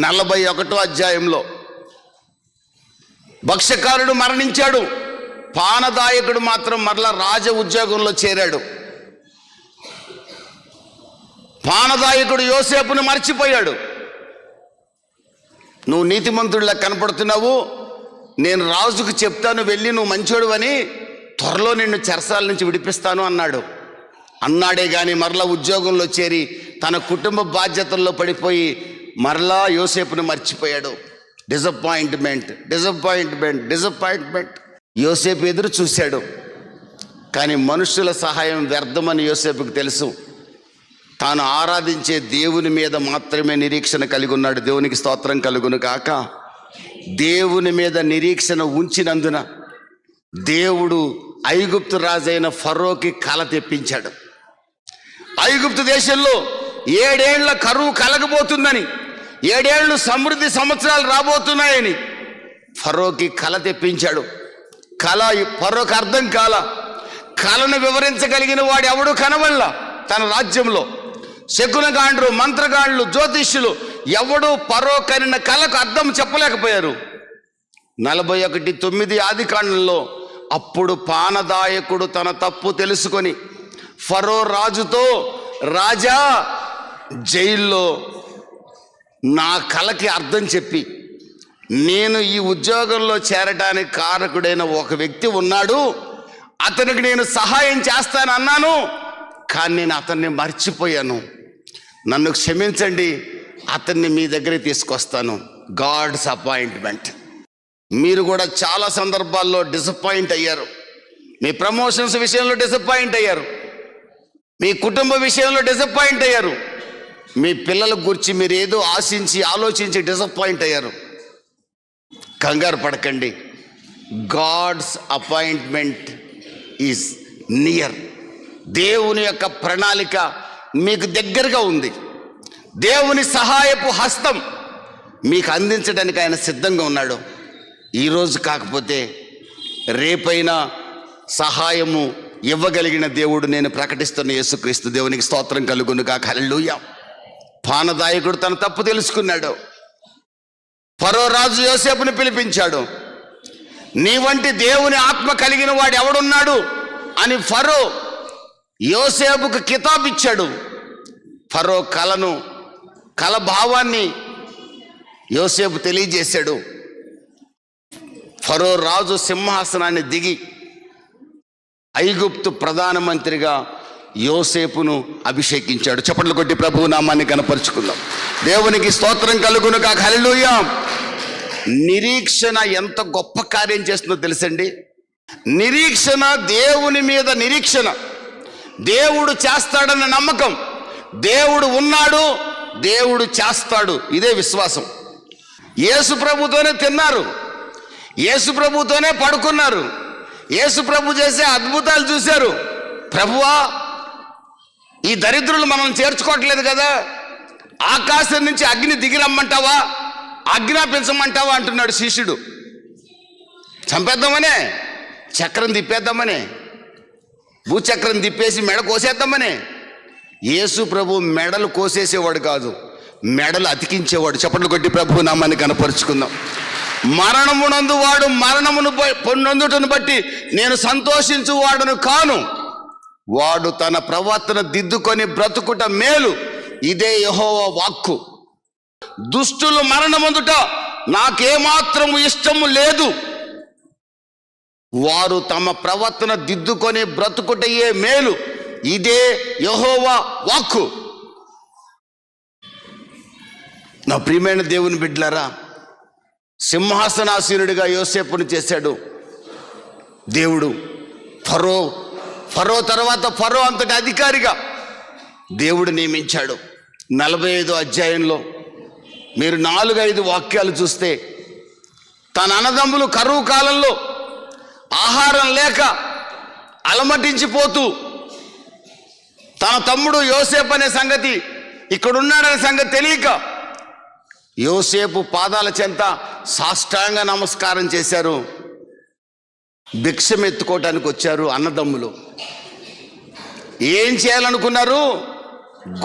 41 అధ్యాయంలో భక్ష్యకారుడు మరణించాడు, పానదాయకుడు మాత్రం మరలా రాజ ఉద్యోగంలో చేరాడు. పానదాయకుడు యోసేపును మర్చిపోయాడు. నువ్వు నీతిమంతుడిలా కనపడుతున్నావు, నేను రాజుకు చెప్తాను, వెళ్ళి నువ్వు మంచోడు అని, త్వరలో నిన్ను చెరసాల నుంచి విడిపిస్తాను అన్నాడే కానీ మరలా ఉద్యోగంలో చేరి తన కుటుంబ బాధ్యతల్లో పడిపోయి మరలా యోసేపును మర్చిపోయాడు. డిసప్పాయింట్మెంట్. యోసేపు ఎదురు చూశాడు, కానీ మనుషుల సహాయం వ్యర్థమని యోసేపుకు తెలుసు. తాను ఆరాధించే దేవుని మీద మాత్రమే నిరీక్షణ కలిగి ఉన్నాడు. దేవునికి స్తోత్రం కలుగును కాక. దేవుని మీద నిరీక్షణ ఉంచినందున దేవుడు ఐగుప్తు రాజైన ఫరోకి కల తెప్పించాడు. ఐగుప్తు దేశంలో 7 ఏళ్ల కరువు కలగబోతుందని, 7 ఏళ్ళు సమృద్ధి సంవత్సరాలు రాబోతున్నాయని ఫరోకి కల తెప్పించాడు. కళ ఫరోకి అర్థం కాల. కళను వివరించగలిగిన వాడు ఎవడు కనవల్ల. తన రాజ్యంలో శకునగాండ్రు, మంత్రగాండ్లు, జ్యోతిష్యులు ఎవడు ఫరో కనిన కళకు అర్థం చెప్పలేకపోయారు. 41:9 ఆదికాండంలో అప్పుడు పానదాయకుడు తన తప్పు తెలుసుకొని ఫరో రాజుతో, రాజా, జైల్లో నా కళకి అర్థం చెప్పి నేను ఈ ఉద్యోగంలో చేరటానికి కారకుడైన ఒక వ్యక్తి ఉన్నాడు, అతనికి నేను సహాయం చేస్తానన్నాను, కానీ నేను అతన్ని మర్చిపోయాను, నన్ను క్షమించండి, అతన్ని మీ దగ్గరికి తీసుకొస్తాను. God's appointment. మీరు కూడా చాలా సందర్భాల్లో డిసప్పాయింట్ అయ్యారు. మీ ప్రమోషన్స్ విషయంలో డిసప్పాయింట్ అయ్యారు, మీ కుటుంబ విషయంలో డిసప్పాయింట్ అయ్యారు, మీ పిల్లల గురించి మీరు ఏదో ఆలోచించి డిసప్పాయింట్ అయ్యారు. కంగారు పడకండి. God's appointment is near. దేవుని యొక్క ప్రణాళిక మీకు దగ్గరగా ఉంది. దేవుని సహాయపు హస్తం మీకు అందించడానికి ఆయన సిద్ధంగా ఉన్నాడు. ఈరోజు కాకపోతే రేపైనా సహాయము ఇవ్వగలిగిన దేవుడు నేను ప్రకటిస్తున్న యేసుక్రీస్తు. దేవునికి స్తోత్రం కలుగునుగా. హల్లెలూయా. పానదాయకుడు తన తప్పు తెలుసుకున్నాడు. ఫరో రాజు యోసేపుని పిలిపించాడు. నీ వంటి దేవుని ఆత్మ కలిగిన వాడు ఎవడున్నాడు అని ఫరో యోసేపుకు కితాబ్ ఇచ్చాడు. ఫరో కల భావాన్ని యోసేపు తెలియజేశాడు. ఫరో రాజు సింహాసనాన్ని దిగి ఐగుప్తు ప్రధానమంత్రిగా యోసేపును అభిషేకించాడు. చప్పట్లు కొట్టి ప్రభువు నామాన్ని కనపరుచుకుందాం. దేవునికి స్తోత్రం కలుగును కాక. హల్లెలూయా. నిరీక్షణ ఎంత గొప్ప కార్యం చేస్తుందో తెలుసండి. నిరీక్షణ, దేవుని మీద నిరీక్షణ, దేవుడు చేస్తాడన్న నమ్మకం, దేవుడు ఉన్నాడు, దేవుడు చేస్తాడు, ఇదే విశ్వాసం. యేసు ప్రభుతోనే తిన్నారు, యేసు ప్రభుతోనే పడుకున్నారు, యేసు ప్రభు చేసే అద్భుతాలు చూశారు. ప్రభువా, ఈ దరిద్రులు మనం చేర్చుకోవట్లేదు కదా, ఆకాశం నుంచి అగ్ని దిగిరమ్మంటావా, ఆజ్ఞాపించమంటావా అంటున్నాడు శిష్యుడు. చంపేద్దామనే, చక్రం తిప్పేద్దామనే, భూచక్రం తిప్పేసి మెడ కోసేద్దామనే. యేసు ప్రభు మెడలు కోసేసేవాడు కాదు, మెడలు అతికించేవాడు. చప్పట్లు కొట్టి ప్రభు నామాన్ని కనపరుచుకుందాం. మరణమునందు వాడు మరణమును పొందుటను బట్టి నేను సంతోషించువాడును కాను, వాడు తన ప్రవర్తన దిద్దుకొని బ్రతుకుట మేలు, ఇదే యెహోవా వాక్కు. దుష్టులు మరణమందుట నాకేమాత్రము ఇష్టము లేదు, వారు తమ ప్రవర్తన దిద్దుకొని బ్రతుకుటయే మేలు, ఇదే యెహోవా వాక్కు. నా ప్రియమైన దేవుని బిడ్డలారా, సింహాసనాసీనుడిగా యోసేపును చేశాడు దేవుడు. ఫరో తర్వాత ఫరో అంతటి అధికారిగా దేవుడు నియమించాడు. 45 అధ్యాయంలో మీరు 4-5 వాక్యాలు చూస్తే, తన అన్నదమ్ములు కరువు కాలంలో ఆహారం లేక అలమటించిపోతూ, తన తమ్ముడు యోసేపు అనే సంగతి, ఇక్కడున్నాడనే సంగతి తెలియక యోసేపు పాదాల చెంత సాష్టాంగ నమస్కారం చేశారు. భిక్షం ఎత్తుకోవటానికి వచ్చారు అన్నదమ్ములు. ఏం చేయాలనుకున్నారు?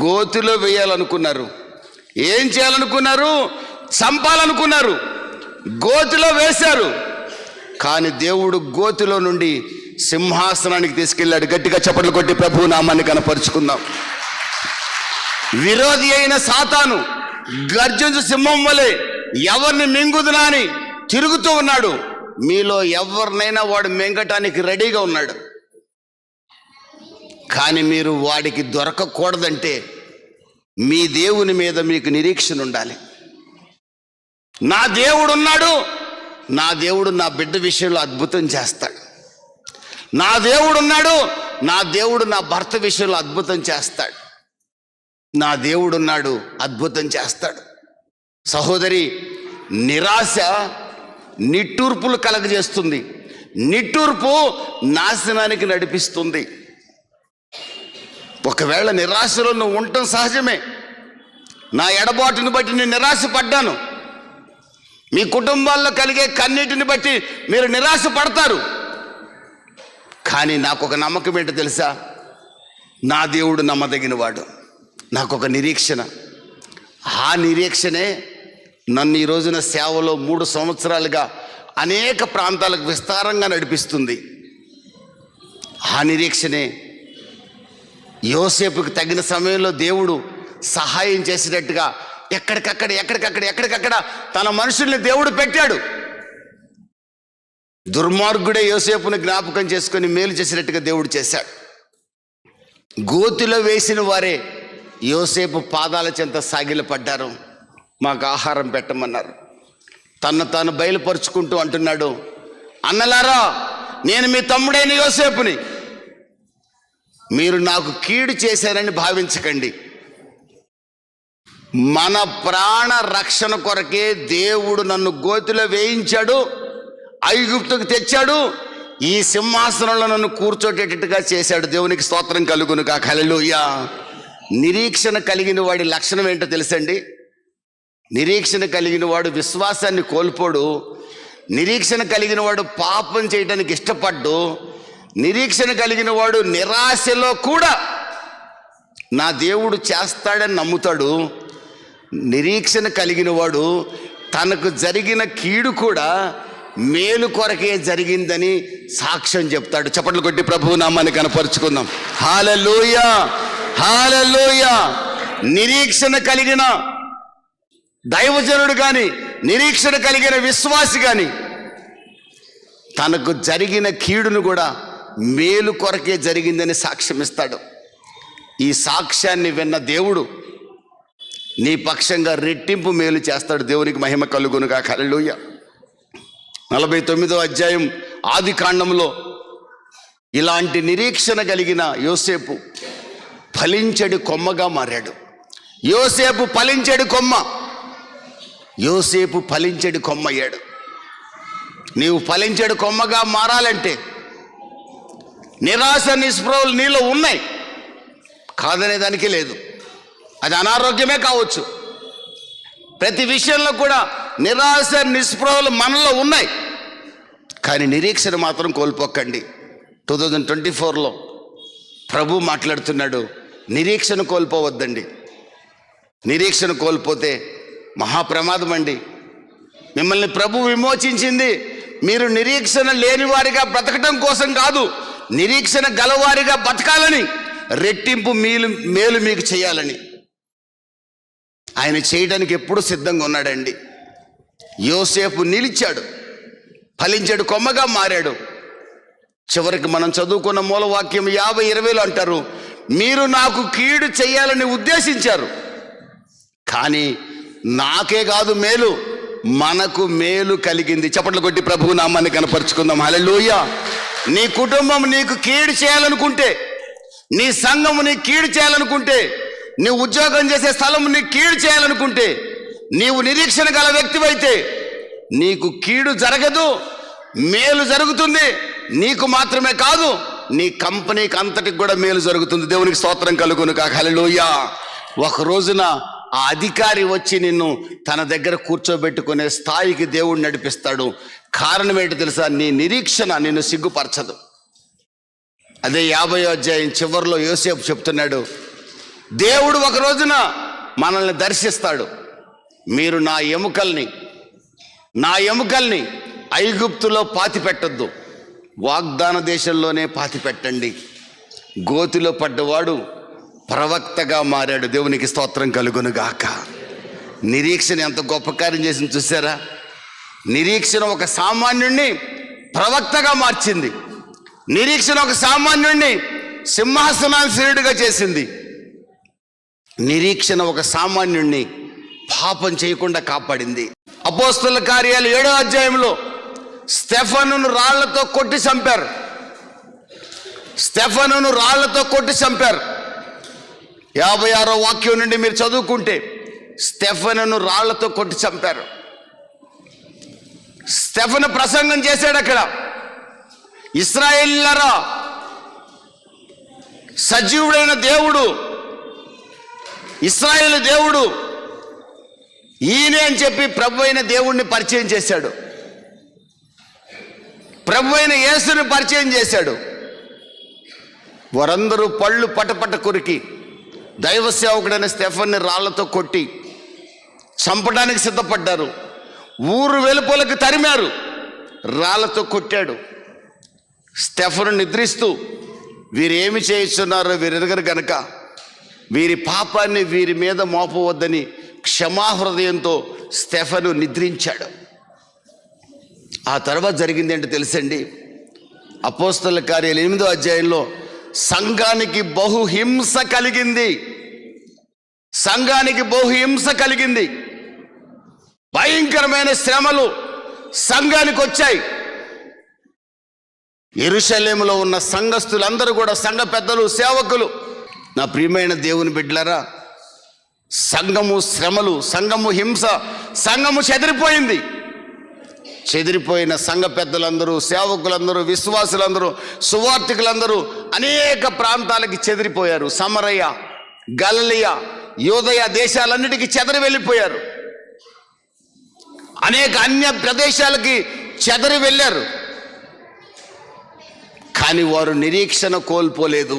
గోతిలో వేయాలనుకున్నారు. ఏం చేయాలనుకున్నారు? చంపాలనుకున్నారు. గోతిలో వేశారు. కానీ దేవుడు గోతిలో నుండి సింహాసనానికి తీసుకెళ్ళాడు. గట్టిగా చప్పట్లు కొట్టి ప్రభు నామాన్ని కనపరుచుకుందాం. విరోధి అయిన సాతాను గర్జించు సింహం వలె ఎవరిని మింగుదునా అని తిరుగుతూ ఉన్నాడు. మీలో ఎవరినైనా వాడు మింగటానికి రెడీగా ఉన్నాడు. కానీ మీరు వాడికి దొరకకూడదంటే మీ దేవుని మీద మీకు నిరీక్షణ ఉండాలి. నా దేవుడు ఉన్నాడు, నా దేవుడు నా బిడ్డ విషయంలో అద్భుతం చేస్తాడు. నా దేవుడు ఉన్నాడు, నా దేవుడు నా భర్త విషయంలో అద్భుతం చేస్తాడు. నా దేవుడు ఉన్నాడు, అద్భుతం చేస్తాడు. సహోదరి, నిరాశ నిట్టూర్పులు కలగజేస్తుంది. నిట్టూర్పు నాశనానికి నడిపిస్తుంది. ఒకవేళ నిరాశలో నువ్వు ఉండటం సహజమే. నా ఎడబాటుని బట్టి నేను నిరాశపడ్డాను. మీ కుటుంబాల్లో కలిగే కన్నీటిని బట్టి మీరు నిరాశ పడతారు. కానీ నాకు ఒక నమ్మకం ఏంటో తెలుసా? నా దేవుడు నమ్మదగిన వాడు. నాకు ఒక నిరీక్షణ. ఆ నిరీక్షణే నన్ను ఈ రోజున సేవలో 3 సంవత్సరాలుగా అనేక ప్రాంతాలకు విస్తారంగా నడిపిస్తుంది. ఆ నిరీక్షణే యోసేపుకి తగిన సమయంలో దేవుడు సహాయం చేసేటట్టుగా ఎక్కడికక్కడ తన మనుషుల్ని దేవుడు పెట్టాడు. దుర్మార్గుడే యోసేపుని జ్ఞాపకం చేసుకొని మేలు చేసినట్టుగా దేవుడు చేశాడు. గోతిలో వేసిన వారే యోసేపు పాదాల చెంత సాగిలపడ్డారు. మాకు ఆహారం పెట్టమన్నారు. తను తాను బయలుపరుచుకుంటూ అంటున్నాడు, అన్నలారా, నేను మీ తమ్ముడైన యోసేపుని. మీరు నాకు కీడు చేశారని భావించకండి. మన ప్రాణ రక్షణ కొరకే దేవుడు నన్ను గోతిలో వేయించాడు, ఐగుప్తుకు తెచ్చాడు, ఈ సింహాసనంలో నన్ను కూర్చోటేటట్టుగా చేశాడు. దేవునికి స్తోత్రం కలుగును గాక. హల్లెలూయా. నిరీక్షణ కలిగిన వాడి లక్షణం ఏంటో తెలుసండి? నిరీక్షణ కలిగిన వాడు విశ్వాసాన్ని కోల్పోడు. నిరీక్షణ కలిగిన వాడు పాపం చేయడానికి ఇష్టపడ్డు. నిరీక్షణ కలిగిన వాడు నిరాశలో కూడా నా దేవుడు చేస్తాడని నమ్ముతాడు. నిరీక్షణ కలిగిన వాడు తనకు జరిగిన కీడు కూడా మేలు కొరకే జరిగిందని సాక్ష్యం చెప్తాడు. చప్పట్లు కొట్టి ప్రభువు నామాన్ని కనపరుచుకుందాం. హల్లెలూయా, హల్లెలూయా. నిరీక్షణ కలిగిన దైవజనుడు కానీ, నిరీక్షణ కలిగిన విశ్వాసి కానీ తనకు జరిగిన కీడును కూడా మేలు కొరకే జరిగిందని సాక్ష్యం ఇస్తాడు. ఈ సాక్ష్యాన్ని విన్న దేవుడు నీ పక్షంగా రెట్టింపు మేలు చేస్తాడు. దేవునికి మహిమ కలుగునుగా. హల్లెలూయా. 49వ అధ్యాయం ఆది కాండంలో ఇలాంటి నిరీక్షణ కలిగిన యోసేపు ఫలించెడు కొమ్మగా మారాడు. యోసేపు ఫలించెడు కొమ్మ. యోసేపు ఫలించెడు కొమ్మ అయ్యాడు. నీవు ఫలించెడు కొమ్మగా మారాలంటే నిరాశ నిస్పృహలు నీలో ఉన్నాయి, కాదనే దానికి లేదు. అది అనారోగ్యమే కావచ్చు. ప్రతి విషయంలో కూడా నిరాశ నిస్పృహలు మనలో ఉన్నాయి. కానీ నిరీక్షణ మాత్రం కోల్పోకండి. 2024లో ప్రభు మాట్లాడుతున్నాడు, నిరీక్షణ కోల్పోవద్దండి. నిరీక్షణ కోల్పోతే మహాప్రమాదం అండి. మిమ్మల్ని ప్రభు విమోచించింది మీరు నిరీక్షణ లేని వారిగా బ్రతకటం కోసం కాదు, నిరీక్షణ గలవారిగా బతకాలని, రెట్టింపు మేలు మీకు చేయాలని. ఆయన చేయడానికి ఎప్పుడు సిద్ధంగా ఉన్నాడండి. యోసేపు నిలిచాడు, ఫలించాడు, కొమ్మగా మారాడు. చివరికి మనం చదువుకున్న మూలవాక్యం 50:20 అంటారు, మీరు నాకు కీడు చేయాలని ఉద్దేశించారు, కానీ నాకే కాదు మేలు, మనకు మేలు కలిగింది. చప్పట్లు కొట్టి ప్రభువు నామాన్ని కనపరుచుకుందాం. హల్లెలూయా. నీ కుటుంబం నీకు కీడు చేయాలనుకుంటే, నీ సంఘం నీకు కీడు చేయాలనుకుంటే, నీ ఉద్యోగం చేసే స్థలం నీకు కీడు చేయాలనుకుంటే, నీవు నిరీక్షణ గల వ్యక్తివైతే నీకు కీడు జరగదు, మేలు జరుగుతుంది. నీకు మాత్రమే కాదు, నీ కంపెనీకి అంతటికి కూడా మేలు జరుగుతుంది. దేవునికి స్తోత్రం కలుగును కాక. హల్లెలూయా. ఒక రోజున ఆ అధికారి వచ్చి నిన్ను తన దగ్గర కూర్చోబెట్టుకునే స్థాయికి దేవుడు నడిపిస్తాడు. కారణం ఏంటో తెలుసా? నీ నిరీక్షణ నిన్ను సిగ్గుపరచదు. అదే 50వ అధ్యాయం చివరిలో యోసేపు చెప్తున్నాడు, దేవుడు ఒక రోజున మనల్ని దర్శిస్తాడు. మీరు నా ఎముకల్ని ఐగుప్తులో పాతి పెట్టద్దు, వాగ్దాన దేశంలోనే పాతి పెట్టండి. గోతిలో పడ్డవాడు ప్రవక్తగా మారాడు. దేవునికి స్తోత్రం కలుగును గాక. నిరీక్షణ ఎంత గొప్ప కార్యం చేసింది చూసారా? నిరీక్షణ ఒక సామాన్యుణ్ణి ప్రవక్తగా మార్చింది. నిరీక్షణ ఒక సామాన్యుణ్ణి సింహాసనాసీనుడిగా చేసింది. నిరీక్షణ ఒక సామాన్యుణ్ణి పాపం చేయకుండా కాపాడింది. అపోస్తలుల కార్యాలు 7వ అధ్యాయంలో స్టెఫనును రాళ్లతో కొట్టి చంపారు. 56వ వాక్యం నుండి మీరు చదువుకుంటే స్టెఫనును రాళ్లతో కొట్టి చంపారు. స్టెఫను ప్రసంగం చేశాడు అక్కడ, ఇశ్రాయేలీయులారా, సజీవుడైన దేవుడు, ఇశ్రాయేలు దేవుడు ఈయనే అని చెప్పి ప్రభు అయిన దేవుణ్ణి పరిచయం చేశాడు. ప్రభు అయిన యేసుని పరిచయం చేశాడు. వారందరూ పళ్ళు పటపట కొరికి దైవ సేవకుడైన స్టెఫన్ని రాళ్లతో కొట్టి చంపడానికి సిద్ధపడ్డారు. ఊరు వెలుపలకు తరిమారు, రాళ్లతో కొట్టాడు. స్టెఫను నిద్రిస్తూ వీరేమి చేయిస్తున్నారో వీరెరగరు గనక వీరి పాపాన్ని వీరి మీద మోపవద్దని క్షమాహృదయంతో స్టెఫను నిద్రించాడు. ఆ తర్వాత జరిగింది ఏంటో తెలుసండి? అపోస్తలుల కార్యాలు 8వ అధ్యాయంలో సంఘానికి బహుహింస కలిగింది. భయంకరమైన శ్రమలు సంఘానికి వచ్చాయి. యెరూషలేములో ఉన్న సంఘస్థులందరూ కూడా, సంఘ పెద్దలు, సేవకులు, నా ప్రియమైన దేవుని బిడ్డలారా, సంఘము శ్రమలు, సంఘము హింస, సంఘము చెదిరిపోయిన సంఘ పెద్దలందరూ, సేవకులందరూ, విశ్వాసులందరూ, సువార్థికులందరూ అనేక ప్రాంతాలకి చెదిరిపోయారు. సమరయ, గలిలయ, యూదయ దేశాలన్నిటికీ చెదరి వెళ్ళిపోయారు. అనేక అన్య ప్రదేశాలకి చెదరి వెళ్ళారు. కానీ వారు నిరీక్షణ కోల్పోలేదు.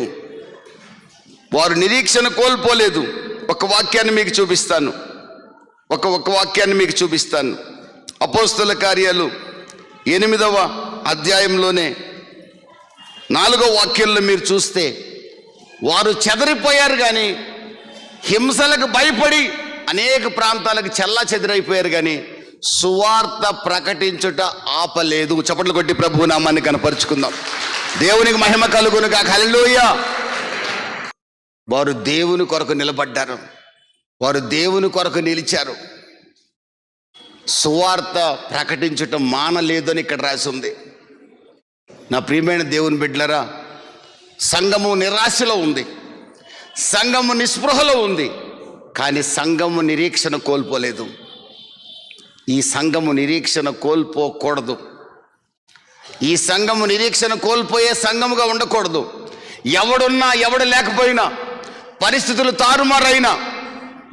ఒక వాక్యాన్ని మీకు చూపిస్తాను. అపోస్తలుల కార్యాలు 8వ అధ్యాయంలోనే 4వ వాక్యంలో మీరు చూస్తే, వారు చెదరిపోయారు కానీ హింసలకు భయపడి అనేక ప్రాంతాలకు చెల్లాచెదరైపోయారు కానీ సువార్త ప్రకటించుట ఆపలేదు. చప్పట్లు కొట్టి ప్రభు నామాన్ని కనపరుచుకుందాం. దేవునికి మహిమ కలుగును గాక. హల్లెలూయా. వారు దేవుని కొరకు నిలబడ్డారు, వారు దేవుని కొరకు నిలిచారు. సువార్త ప్రకటించటం మానలేదని ఇక్కడ రాసి ఉంది. నా ప్రియమైన దేవుని బిడ్డలారా, సంఘము నిరాశలో ఉంది, సంఘము నిస్పృహలో ఉంది, కానీ సంఘము నిరీక్షణ కోల్పోలేదు. ఈ సంఘము నిరీక్షణ కోల్పోకూడదు. ఈ సంఘము నిరీక్షణ కోల్పోయే సంఘముగా ఉండకూడదు. ఎవడున్నా ఎవడు లేకపోయినా, పరిస్థితులు తారుమారైనా,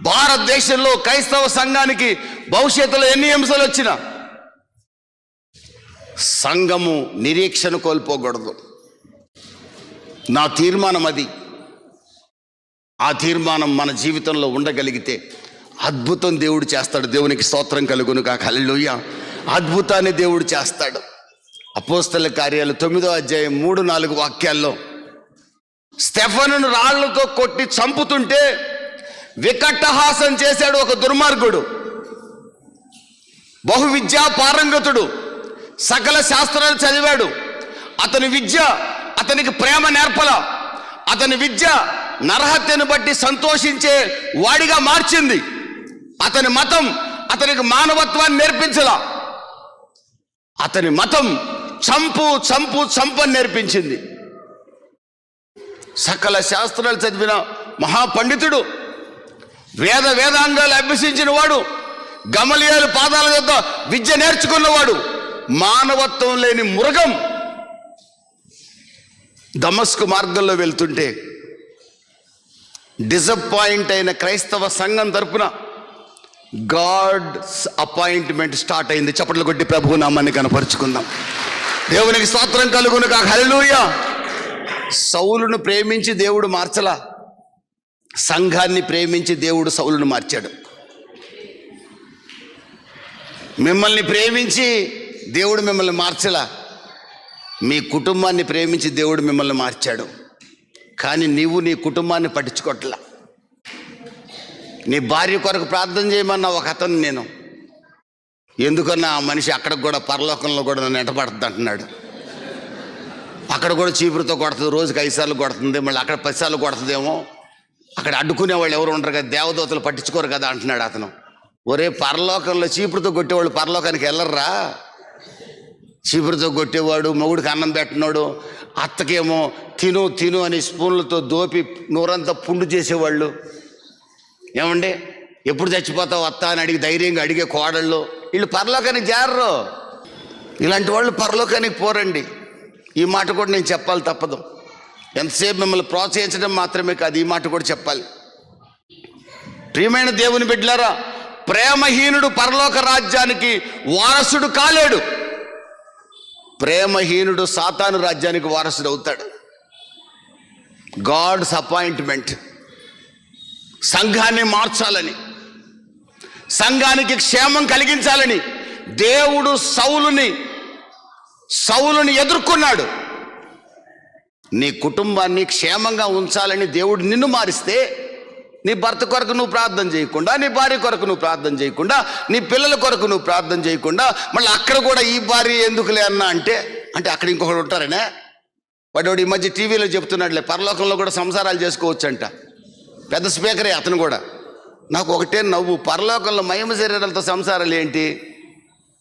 భారతదేశంలో క్రైస్తవ సంఘానికి భవిష్యత్తులో ఎన్ని హింసలు వచ్చినా సంఘము నిరీక్షణ కోల్పోకూడదు. నా తీర్మానం అది. ఆ తీర్మానం మన జీవితంలో ఉండగలిగితే అద్భుతం దేవుడు చేస్తాడు. దేవునికి స్తోత్రం కలుగును గాక. హల్లెలూయా. అద్భుతాన్ని దేవుడు చేస్తాడు. అపోస్తలుల కార్యాలు 9వ అధ్యాయం 3-4 వాక్యాల్లో స్టెఫనును రాళ్లతో కొట్టి చంపుతుంటే వికటహాసం చేశాడు ఒక దుర్మార్గుడు. బహు విద్యా పారంగతుడు, సకల శాస్త్రాలు చదివాడు. అతని విద్య అతనికి ప్రేమ నేర్పల. అతని విద్య నరహత్యను బట్టి సంతోషించే వాడిగా మార్చింది. అతని మతం అతనికి మానవత్వాన్ని నేర్పించలా. అతని మతం చంపని నేర్పించింది. సకల శాస్త్రాలు చదివిన మహాపండితుడు, వేదాంగాలు అభ్యసించిన వాడు, గమలియేలు పాదాల యొద్ద విద్య నేర్చుకున్నవాడు, మానవత్వం లేని మృగం దమస్కు మార్గంలో వెళ్తుంటే డిసప్పాయింట్ అయిన క్రైస్తవ సంఘం తరపున గాడ్స్ అపాయింట్మెంట్ స్టార్ట్ అయింది. చప్పట్లు కొట్టి ప్రభువు నామాన్ని కనపరుచుకుందాం. దేవునికి స్తోత్రం కలుగును గాక. హల్లెలూయా. సౌలును ప్రేమించి దేవుడు మార్చలా, సంఘాన్ని ప్రేమించి దేవుడు సౌలును మార్చాడు. మిమ్మల్ని ప్రేమించి దేవుడు మిమ్మల్ని మార్చలా, మీ కుటుంబాన్ని ప్రేమించి దేవుడు మిమ్మల్ని మార్చాడు. కానీ నీవు నీ కుటుంబాన్ని పట్టించుకోవట్లా. నీ భార్య కొరకు ప్రార్థన చేయమన్నా ఒక అతను, నేను ఎందుకన్నా ఆ మనిషి అక్కడికి కూడా పరలోకంలో కూడా నన్ను ఎంటపడుతుంది అంటున్నాడు. అక్కడ కూడా చీపురుతో కొడుతుంది, రోజుకి 5 సార్లు కొడుతుంది, మళ్ళీ అక్కడ 10 సార్లు కొడుతుందేమో, అక్కడ అడ్డుకునే వాళ్ళు ఎవరు ఉండరు కదా, దేవదూతలు పట్టించుకోరు కదా అంటున్నాడు అతను. ఒరే, పరలోకంలో చీపురుతో కొట్టేవాళ్ళు పరలోకానికి వెళ్ళర్రా? చీపురుతో కొట్టేవాడు, మొగుడికి అన్నం పెట్టినోడు, అత్తకేమో తిను తిను అని స్పూన్లతో దోపి నూరంతా పుండు చేసేవాళ్ళు, ఏమండి ఎప్పుడు చచ్చిపోతావు అత్త అని అడిగి ధైర్యంగా అడిగే కోడళ్ళు, వీళ్ళు పరలోకానికి చేరరు. ఇలాంటి వాళ్ళు పరలోకానికి పోరండి. ఈ మాట కూడా నేను చెప్పాలి తప్పదు. ఎంతసేపు మిమ్మల్ని ప్రోత్సహించడం మాత్రమే కాదు, ఈ మాట కూడా చెప్పాలి. ప్రియమైన దేవుని బిడ్డలారా, ప్రేమహీనుడు పరలోక రాజ్యానికి వారసుడు కాలేడు. ప్రేమహీనుడు సాతాను రాజ్యానికి వారసుడు అవుతాడు. గాడ్స్ అపాయింట్మెంట్ సంఘాన్ని మార్చాలని, సంఘానికి క్షేమం కలిగించాలని దేవుడు సౌలుని ఎదుర్కొన్నాడు. నీ కుటుంబాన్ని క్షేమంగా ఉంచాలని దేవుడు నిన్ను మారిస్తే, నీ భర్త కొరకు నువ్వు ప్రార్థన చేయకుండా, నీ భార్య కొరకు నువ్వు ప్రార్థన చేయకుండా, నీ పిల్లల కొరకు నువ్వు ప్రార్థన చేయకుండా, మళ్ళీ అక్కడ కూడా ఈ భార్య ఎందుకులే అన్నా అంటే అక్కడ ఇంకొకడు ఉంటారనే వాడు ఈ మధ్య టీవీలో చెప్తున్నాడులే, పరలోకంలో కూడా సంసారాలు చేసుకోవచ్చంట. పెద్ద స్పీకరే అతను కూడా. నాకు ఒకటే నవ్వు, పరలోకంలో మహిమ శరీరాలతో సంసారాలు ఏంటి?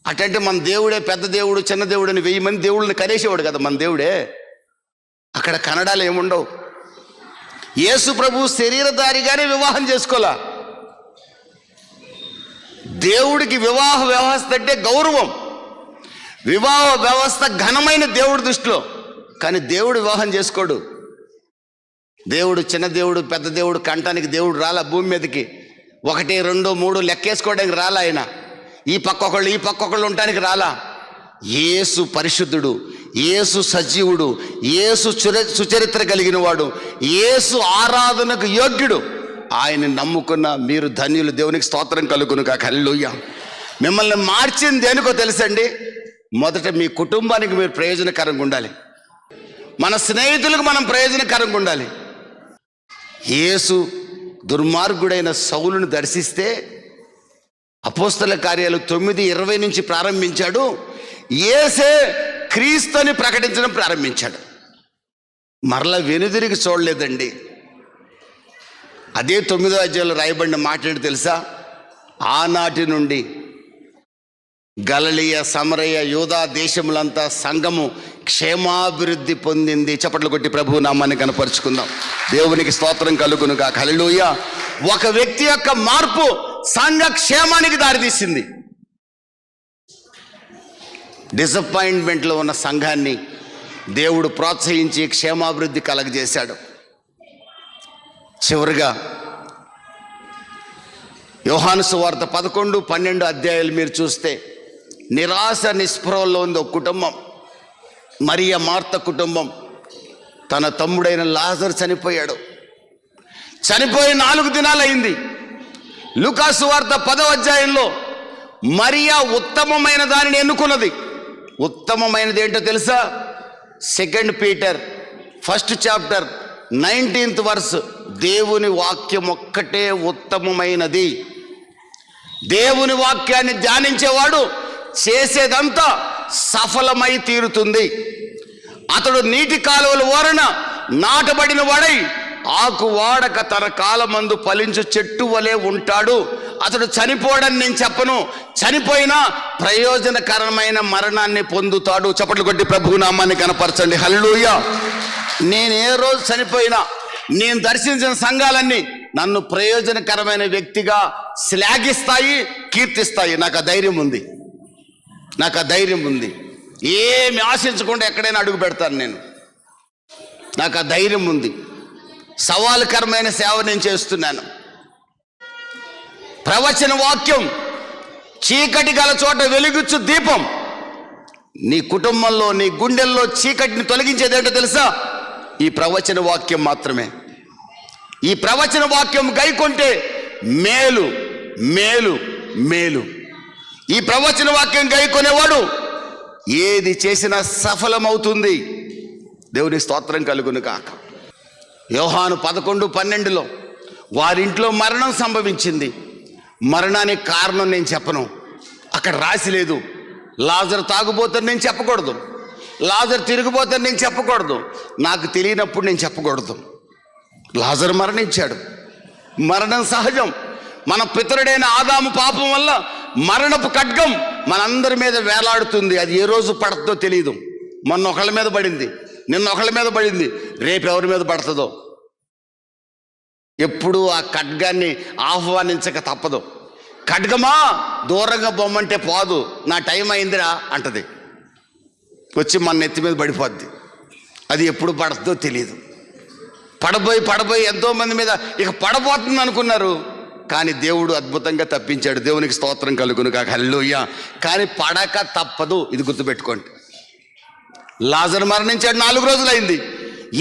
అటంటే మన దేవుడే పెద్ద దేవుడు, చిన్న దేవుడు అని 1000 మంది దేవుళ్ళని కనేసేవాడు కదా మన దేవుడే. అక్కడ కన్నడాలు ఏముండవు. యేసు ప్రభు శరీరధారిగానే వివాహం చేసుకోలా. దేవుడికి వివాహ వ్యవస్థ అంటే గౌరవం, వివాహ వ్యవస్థ ఘనమైన దేవుడి దృష్టిలో. కానీ దేవుడు వివాహం చేసుకోడు. దేవుడు చిన్న దేవుడు పెద్ద దేవుడు కంటానికి దేవుడు రాలా భూమి మీదకి. 1, 2, 3 లెక్కేసుకోవడానికి రాలా ఆయన. ఈ పక్కొకళ్ళు ఉండటానికి రాలా. యేసు పరిశుద్ధుడు, యేసు సజీవుడు, యేసు సుచరిత్ర కలిగిన వాడు, యేసు ఆరాధనకు యోగ్యుడు. ఆయన నమ్ముకున్న మీరు ధన్యులు. దేవునికి స్తోత్రం కలుగును గాక. హల్లెలూయా. మిమ్మల్ని మార్చింది దేనికో తెలుసండి? మొదట మీ కుటుంబానికి మీరు ప్రయోజనకరంగా ఉండాలి, మన స్నేహితులకు మనం ప్రయోజనకరంగా ఉండాలి. యేసు దుర్మార్గుడైన సౌలును దర్శిస్తే అపోస్తల కార్యాలు 9:20 నుంచి ప్రారంభించాడు. యేసే క్రీస్తుని ప్రకటించడం ప్రారంభించాడు. మరలా వెనుదిరిగి చూడలేదండి. అదే 9వ అధ్యాయంలో రాయబడిన మాట్లాడి తెలుసా? ఆనాటి నుండి గలిలయ, సమరయ, యూదా దేశములంతా సంఘము క్షేమాభివృద్ధి పొందింది. చప్పట్లు కొట్టి ప్రభువు నామాన్ని కనపరుచుకుందాం. దేవునికి స్తోత్రం కలుగును గాక. హల్లెలూయా. ఒక వ్యక్తి యొక్క మార్పు సంఘ క్షేమానికి దారితీసింది. డిసప్పాయింట్మెంట్లో ఉన్న సంఘాన్ని దేవుడు ప్రోత్సహించి క్షేమాభివృద్ధి కలగజేశాడు. చివరిగా యోహాను సువార్త 11, 12 అధ్యాయాలు మీరు చూస్తే నిరాశ నిస్పృహల్లో ఉంది ఒక కుటుంబం. మరియ మార్త కుటుంబం. తన తమ్ముడైన లాజరు చనిపోయాడు. చనిపోయి 4 దినాలు అయింది. లూకా సువార్త 10వ అధ్యాయంలో మరియ ఉత్తమమైన దానిని ఎన్నుకున్నది. ఉత్తమమైనది ఏంటో తెలుసా? 2 Peter 1st chapter 19th verse. దేవుని వాక్యం ఒక్కటే ఉత్తమమైనది. దేవుని వాక్యాన్ని ధ్యానించేవాడు చేసేదంతా సఫలమై తీరుతుంది. అతడు నీటి కాలువల ఓరన నాటబడిన వాడై ఆకు వాడక తన కాలమందు ఫలించు చెట్టు వలె ఉంటాడు. అతడు చనిపోవడని నేను చెప్పను, చనిపోయినా ప్రయోజనకరమైన మరణాన్ని పొందుతాడు. చప్పట్లు కొట్టి ప్రభువు నామాన్ని కనపరచండి. హల్లెలూయా. నేను ఏ రోజు చనిపోయినా నేను దర్శించిన సంఘాలన్నీ నన్ను ప్రయోజనకరమైన వ్యక్తిగా శ్లాఘిస్తాయి, కీర్తిస్తాయి. నాకు ఆ ధైర్యం ఉంది. ఏమి ఆశించకుండా ఎక్కడైనా అడుగు పెడతాను నేను. నాకు ఆ ధైర్యం ఉంది. సవాలుకరమైన సేవ నేను చేస్తున్నాను. ప్రవచన వాక్యం చీకటి గల చోట వెలుగుచ్చు దీపం. నీ కుటుంబంలో, నీ గుండెల్లో చీకటిని తొలగించేదేంటో తెలుసా? ఈ ప్రవచన వాక్యం మాత్రమే. ఈ ప్రవచన వాక్యం గైకొంటే మేలు మేలు మేలు. ఈ ప్రవచన వాక్యం గైకొనేవాడు ఏది చేసినా సఫలమవుతుంది. దేవుని స్తోత్రం కలుగును కాక. యోహాను 11:12 వారింట్లో మరణం సంభవించింది. మరణానికి కారణం నేను చెప్పను, అక్కడ రాసి లేదు. లాజరు తాగుబోతని నేను చెప్పకూడదు, లాజరు తిరిగిపోతని నేను చెప్పకూడదు, నాకు తెలియనప్పుడు నేను చెప్పకూడదు. లాజరు మరణించాడు. మరణం సహజం. మన పితరుడైన ఆదాము పాపం వల్ల మరణపు ఖడ్గం మనందరి మీద వేలాడుతుంది. అది ఏ రోజు పడుతుందో తెలియదు. మొన్న ఒకళ్ళ మీద పడింది, నిన్న ఒకళ్ళ మీద పడింది, రేపు ఎవరి మీద పడుతుందో. ఎప్పుడు ఆ ఖడ్గాన్ని ఆహ్వానించక తప్పదు. ఖడ్గమా దూరంగా బొమ్మంటే పోదు, నా టైం అయిందిరా అంటది, వచ్చి మన నెత్తి మీద పడిపోద్ది. అది ఎప్పుడు పడుతుందో తెలియదు. పడబోయి ఎంతోమంది మీద ఇక పడబోతుంది అనుకున్నారు, కానీ దేవుడు అద్భుతంగా తప్పించాడు. దేవునికి స్తోత్రం కలుగును కాక. హల్లెలూయా. కానీ పడక తప్పదు, ఇది గుర్తుపెట్టుకోండి. లాజరు మరణించాడు, 4 రోజులైంది.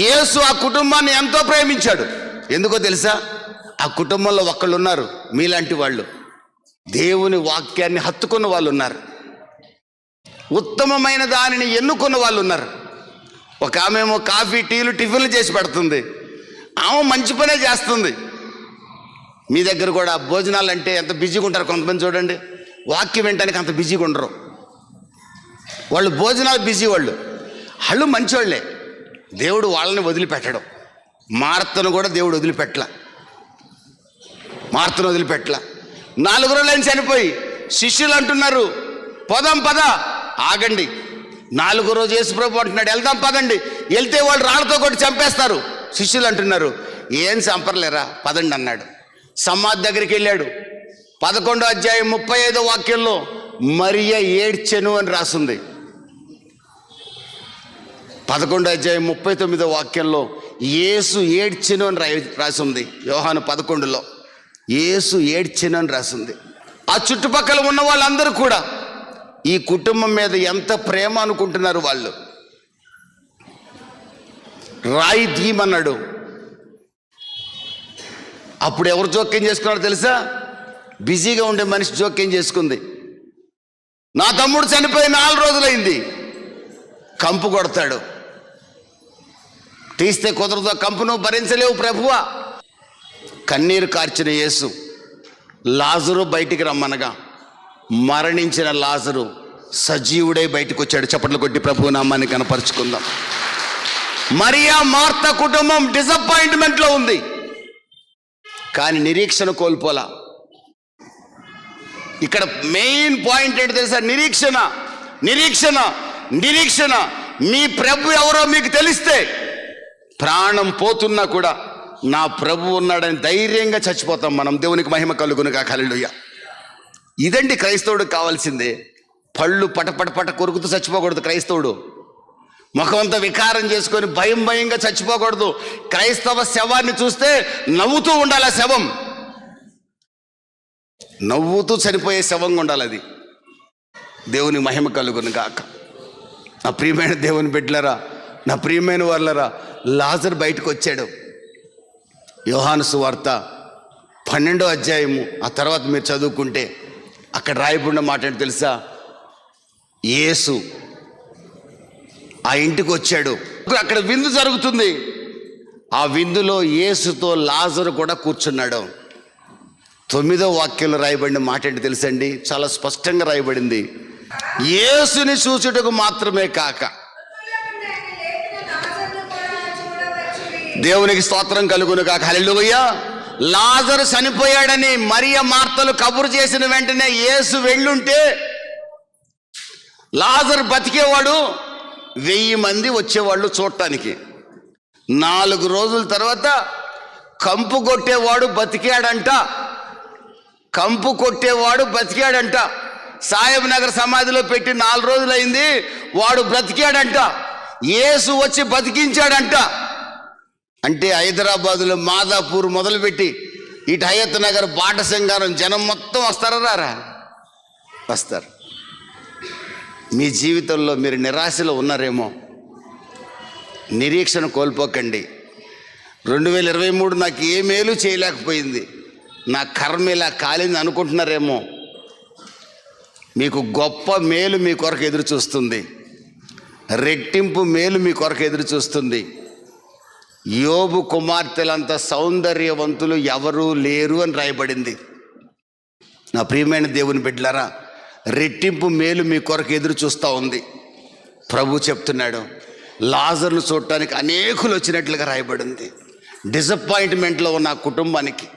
యేసు ఆ కుటుంబాన్ని ఎంతో ప్రేమించాడు. ఎందుకో తెలుసా? ఆ కుటుంబంలో ఒకళ్ళు ఉన్నారు, మీలాంటి వాళ్ళు, దేవుని వాక్యాన్ని హత్తుకున్న వాళ్ళు ఉన్నారు, ఉత్తమమైన దానిని ఎన్నుకున్న వాళ్ళు ఉన్నారు. ఒక ఆమెమో కాఫీ, టీలు, టిఫిన్లు చేసి పెడుతుంది. ఆమె మంచి పనే చేస్తుంది. మీ దగ్గర కూడా భోజనాలు అంటే ఎంత బిజీగా ఉంటారు కొంతమంది. చూడండి, వాక్యం వినడానికి అంత బిజీగా ఉండరు వాళ్ళు. భోజనాలు బిజీ వాళ్ళు మంచివాళ్లే. దేవుడు వాళ్ళని వదిలిపెట్టడం. మార్తను కూడా దేవుడు వదిలిపెట్టలా. 4 రోజులైన చనిపోయి శిష్యులు అంటున్నారు, పోదాం పద. ఆగండి, 4వ రోజు యేసుప్రభు అంటున్నాడు, వెళ్దాం పదండి. వెళ్తే వాళ్ళు రాళ్ళతో కొట్టి చంపేస్తారు. శిష్యులు అంటున్నారు, ఏం చంపర్లేరా పదండి అన్నాడు. సమాధి దగ్గరికి వెళ్ళాడు. 11వ అధ్యాయం 35వ వాక్యంలో మరియ ఏడ్చెను అని రాసింది. 11వ అధ్యాయం 39వ వాక్యంలో యేసు ఏడ్చెను అని రాసింది. యోహాను 11లో యేసు ఏడ్చెను అని రాసింది. ఆ చుట్టుపక్కల ఉన్న వాళ్ళందరూ కూడా ఈ కుటుంబం మీద ఎంత ప్రేమ అనుకుంటున్నారు వాళ్ళు. రాయి తీయమన్నాడు. అప్పుడు ఎవరు జోక్యం చేసుకున్నారో తెలుసా? బిజీగా ఉండే మనిషి జోక్యం చేసుకుంది. నా తమ్ముడు చనిపోయి 4 రోజులైంది. కంపు కొడతాడు, తీస్తే కుదరదు, కంపును భరించలేవు ప్రభువా. కన్నీరు కార్చిన యేసు లాజరు బయటికి రమ్మనగా మరణించిన లాజరు సజీవుడై బయటకు వచ్చాడు. చప్పట్లు కొట్టి ప్రభువు నామాన్ని కనపరుచుకుందాం. మరియా మార్త కుటుంబం డిసప్పాయింట్మెంట్లో ఉంది, కానీ నిరీక్షణ కోల్పోలా. ఇక్కడ మెయిన్ పాయింట్ ఏంటి తెలుసా? నిరీక్షణ. నిరీక్షణ నిరీక్షణ మీ ప్రభు ఎవరో మీకు తెలిస్తే ప్రాణం పోతున్నా కూడా నా ప్రభు ఉన్నాడని ధైర్యంగా చచ్చిపోతాం మనం. దేవునికి మహిమ కలుగును కాక. హల్లెలూయా. ఇదండి క్రైస్తవుడికి కావాల్సిందే. పళ్ళు పట కొరుకుతూ చచ్చిపోకూడదు క్రైస్తవుడు. ముఖమంతా వికారం చేసుకొని భయంగా చచ్చిపోకూడదు. క్రైస్తవ శవాన్ని చూస్తే నవ్వుతూ ఉండాలి. ఆ శవం నవ్వుతూ చనిపోయే శవంగా ఉండాలి. అది దేవుని మహిమ కలుగును గాక. నా ప్రియమైన దేవుని బిడ్డలరా, నా ప్రియమైన వాళ్ళరా, లాజరు బయటకు వచ్చాడు. యోహాను సువార్త 12వ అధ్యాయము ఆ తర్వాత మీరు చదువుకుంటే అక్కడ రాయబడిన మాట ఏంటి తెలుసా? యేసు ఆ ఇంటికి వచ్చాడు. అక్కడ విందు జరుగుతుంది. ఆ విందులో యేసుతో లాజరు కూడా కూర్చున్నాడు. 9వ వాక్యంలో రాయబడిన మాట ఏంటి తెలుసండి? చాలా స్పష్టంగా రాయబడింది, యేసుని చూచుటకు మాత్రమే కాక. దేవునికి స్తోత్రం కలుగును కాక. హల్లెలూయా. లాజరు చనిపోయాడని మరియ మార్తలు కబురు చేసిన వెంటనే యేసు వెళ్ళుంటే లాజరు బతికేవాడు, 1000 మంది వచ్చేవాళ్ళు చూడటానికి. 4 రోజుల తర్వాత కంపు కొట్టేవాడు బతికాడంట. సాహెబ్ నగర్ సమాధిలో పెట్టి 4 రోజులైంది, వాడు బ్రతికాడంట. యేసు వచ్చి బతికించాడంట. అంటే హైదరాబాదులో మాదాపూర్ మొదలుపెట్టి ఇటు హయత్ నగర్ బాటసింగారం జనం మొత్తం వస్తారా రారా? వస్తారు. మీ జీవితంలో మీరు నిరాశలో ఉన్నారేమో, నిరీక్షణ కోల్పోకండి. 2023 నాకు ఏ మేలు చేయలేకపోయింది, నా కర్మ ఇలా కాలింది అనుకుంటున్నారేమో. మీకు గొప్ప మేలు మీ కొరకు ఎదురు చూస్తుంది, రెట్టింపు మేలు మీ కొరకు ఎదురు చూస్తుంది. యోబు కుమార్తెలంత సౌందర్యవంతులు ఎవరూ లేరు అని రాయబడింది. నా ప్రియమైన దేవుని బిడ్డలారా, రెట్టింపు మేలు మీ కొరకు ఎదురు చూస్తూ ఉంది. ప్రభు చెప్తున్నాడు, లాజర్ను చూడటానికి అనేకులు వచ్చినట్లుగా రాయబడింది. డిసప్పాయింట్మెంట్లో ఉన్న కుటుంబానికి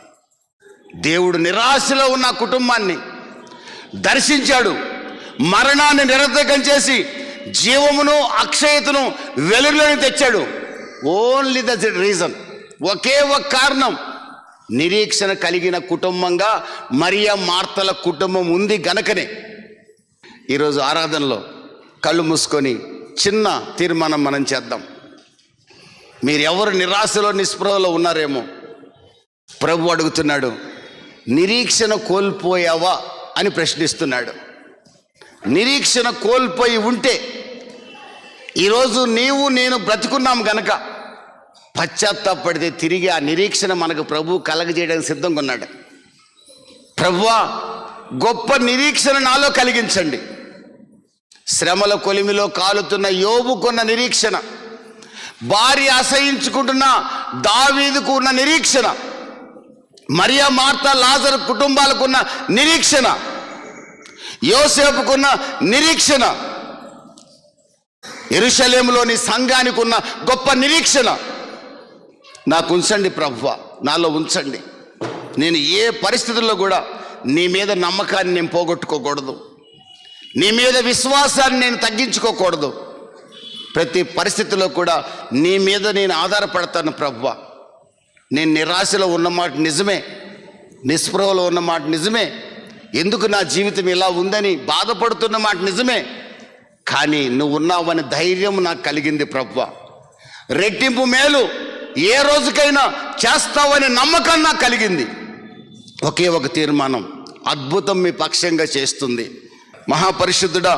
దేవుడు నిరాశలో ఉన్న కుటుంబాన్ని దర్శించాడు. మరణాన్ని నిరర్ధకం చేసి జీవమును అక్షయతను వెలుగులోకి తెచ్చాడు. ఓన్లీ ద రీజన్, ఒకే ఒక కారణం, నిరీక్షణ కలిగిన కుటుంబంగా మరియా మార్తల కుటుంబం ఉంది గనకనే. ఈరోజు ఆరాధనలో కళ్ళు మూసుకొని చిన్న తీర్మానం మనం చేద్దాం. మీరెవరు నిరాశలో నిస్పృహలో ఉన్నారేమో, ప్రభు అడుగుతున్నాడు, నిరీక్షణ కోల్పోయావా అని ప్రశ్నిస్తున్నాడు. నిరీక్షణ కోల్పోయి ఉంటే ఈరోజు నీవు నేను బ్రతుకున్నాం గనక పశ్చాత్తాపడితే తిరిగి ఆ నిరీక్షణ మనకు ప్రభు కలగజేయడానికి సిద్ధంగా ఉన్నాడు. ప్రభువా, గొప్ప నిరీక్షణ నాలో కలిగించండి. శ్రమల కొలిమిలో కాలుతున్న యోబుకున్న నిరీక్షణ, భార్య అసహించుకుంటున్న దావీదుకు ఉన్న నిరీక్షణ, మరియా మార్తా లాజరు కుటుంబాలకున్న నిరీక్షణ, యోసేపుకున్న నిరీక్షణ, యెరూషలేములోని సంఘానికి ఉన్న గొప్ప నిరీక్షణ నాకు ఉంచండి ప్రభువా, నాలో ఉంచండి. నేను ఏ పరిస్థితుల్లో కూడా నీ మీద నమ్మకాన్ని నేను పోగొట్టుకోకూడదు, నీ మీద విశ్వాసాన్ని నేను తగ్గించుకోకూడదు. ప్రతి పరిస్థితిలో కూడా నీ మీద నేను ఆధారపడతాను ప్రభువా. నేను నిరాశలో ఉన్నమాట నిజమే, నిస్పృహలో ఉన్నమాట నిజమే, ఎందుకు నా జీవితం ఇలా ఉందని బాధపడుతున్న మాట నిజమే. కానీ నువ్వు ఉన్నావని ధైర్యం నాకు కలిగింది ప్రభువా. రెట్టింపు మేలు ఏ రోజుకైనా చేస్తావని నమ్మకం నాకు కలిగింది. ఒకే ఒక తీర్మానం అద్భుతం మీ పక్షంగా చేస్తుంది. మహాపరిశుద్ధుడా,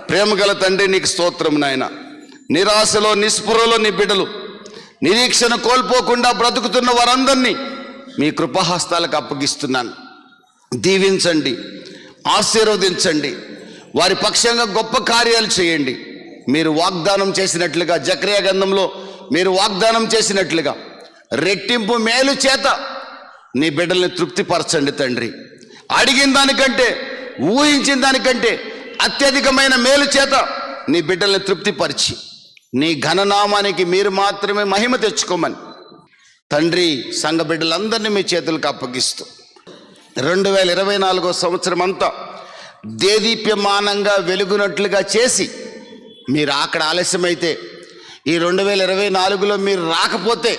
ప్రేమగల తండ్రి, నీకు స్తోత్రం నాయన. నిరాశలో నిస్పృహలో నీ బిడ్డలు నిరీక్షణ కోల్పోకుండా బ్రతుకుతున్న వారందరినీ మీ కృపాహస్తాలకు అప్పగిస్తున్నాను. దీవించండి, ఆశీర్వదించండి, వారి పక్షంగా గొప్ప కార్యాలు చేయండి. మీరు వాగ్దానం చేసినట్లుగా, జకర్యా గ్రంథంలో మీరు వాగ్దానం చేసినట్లుగా రెట్టింపు మేలు చేత నీ బిడ్డల్ని తృప్తిపరచండి తండ్రి. అడిగిన దానికంటే, ఊహించిన దానికంటే అత్యధికమైన మేలు చేత నీ బిడ్డల్ని తృప్తిపరిచి నీ ఘననామానికి మీరు మాత్రమే మహిమ తెచ్చుకోమని తండ్రి సంఘ బిడ్డలందరినీ మీ చేతులకు అప్పగిస్తూ 2024 సంవత్సరం అంతా దేదీప్యమానంగా వెలుగునట్లుగా చేసి, మీరు అక్కడ ఆలస్యమైతే ఈ 2024లో మీరు రాకపోతే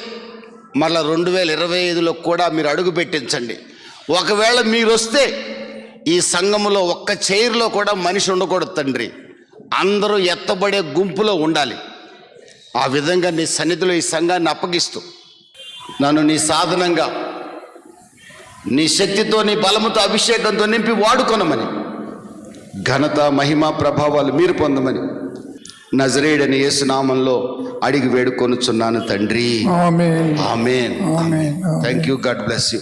మళ్ళీ 2025లో కూడా మీరు అడుగు పెట్టించండి. ఒకవేళ మీరు వస్తే ఈ సంఘములో ఒక్క చైర్లో కూడా మనిషి ఉండకూడదు తండ్రి, అందరూ ఎత్తబడే గుంపులో ఉండాలి. ఆ విధంగా నీ సన్నిధిలో ఈ సంఘాన్ని అప్పగిస్తూ నన్ను నీ సాధనంగా, నీ శక్తితో, నీ బలముతో, అభిషేకంతో నింపి వాడుకొనమని, ఘనత మహిమ ప్రభావాలు మీరు పొందమని నజరేయుడైన యేసు నామములో అడిగి వేడుకొనుచున్నాను తండ్రి. Amen. Amen. Thank you. God bless you.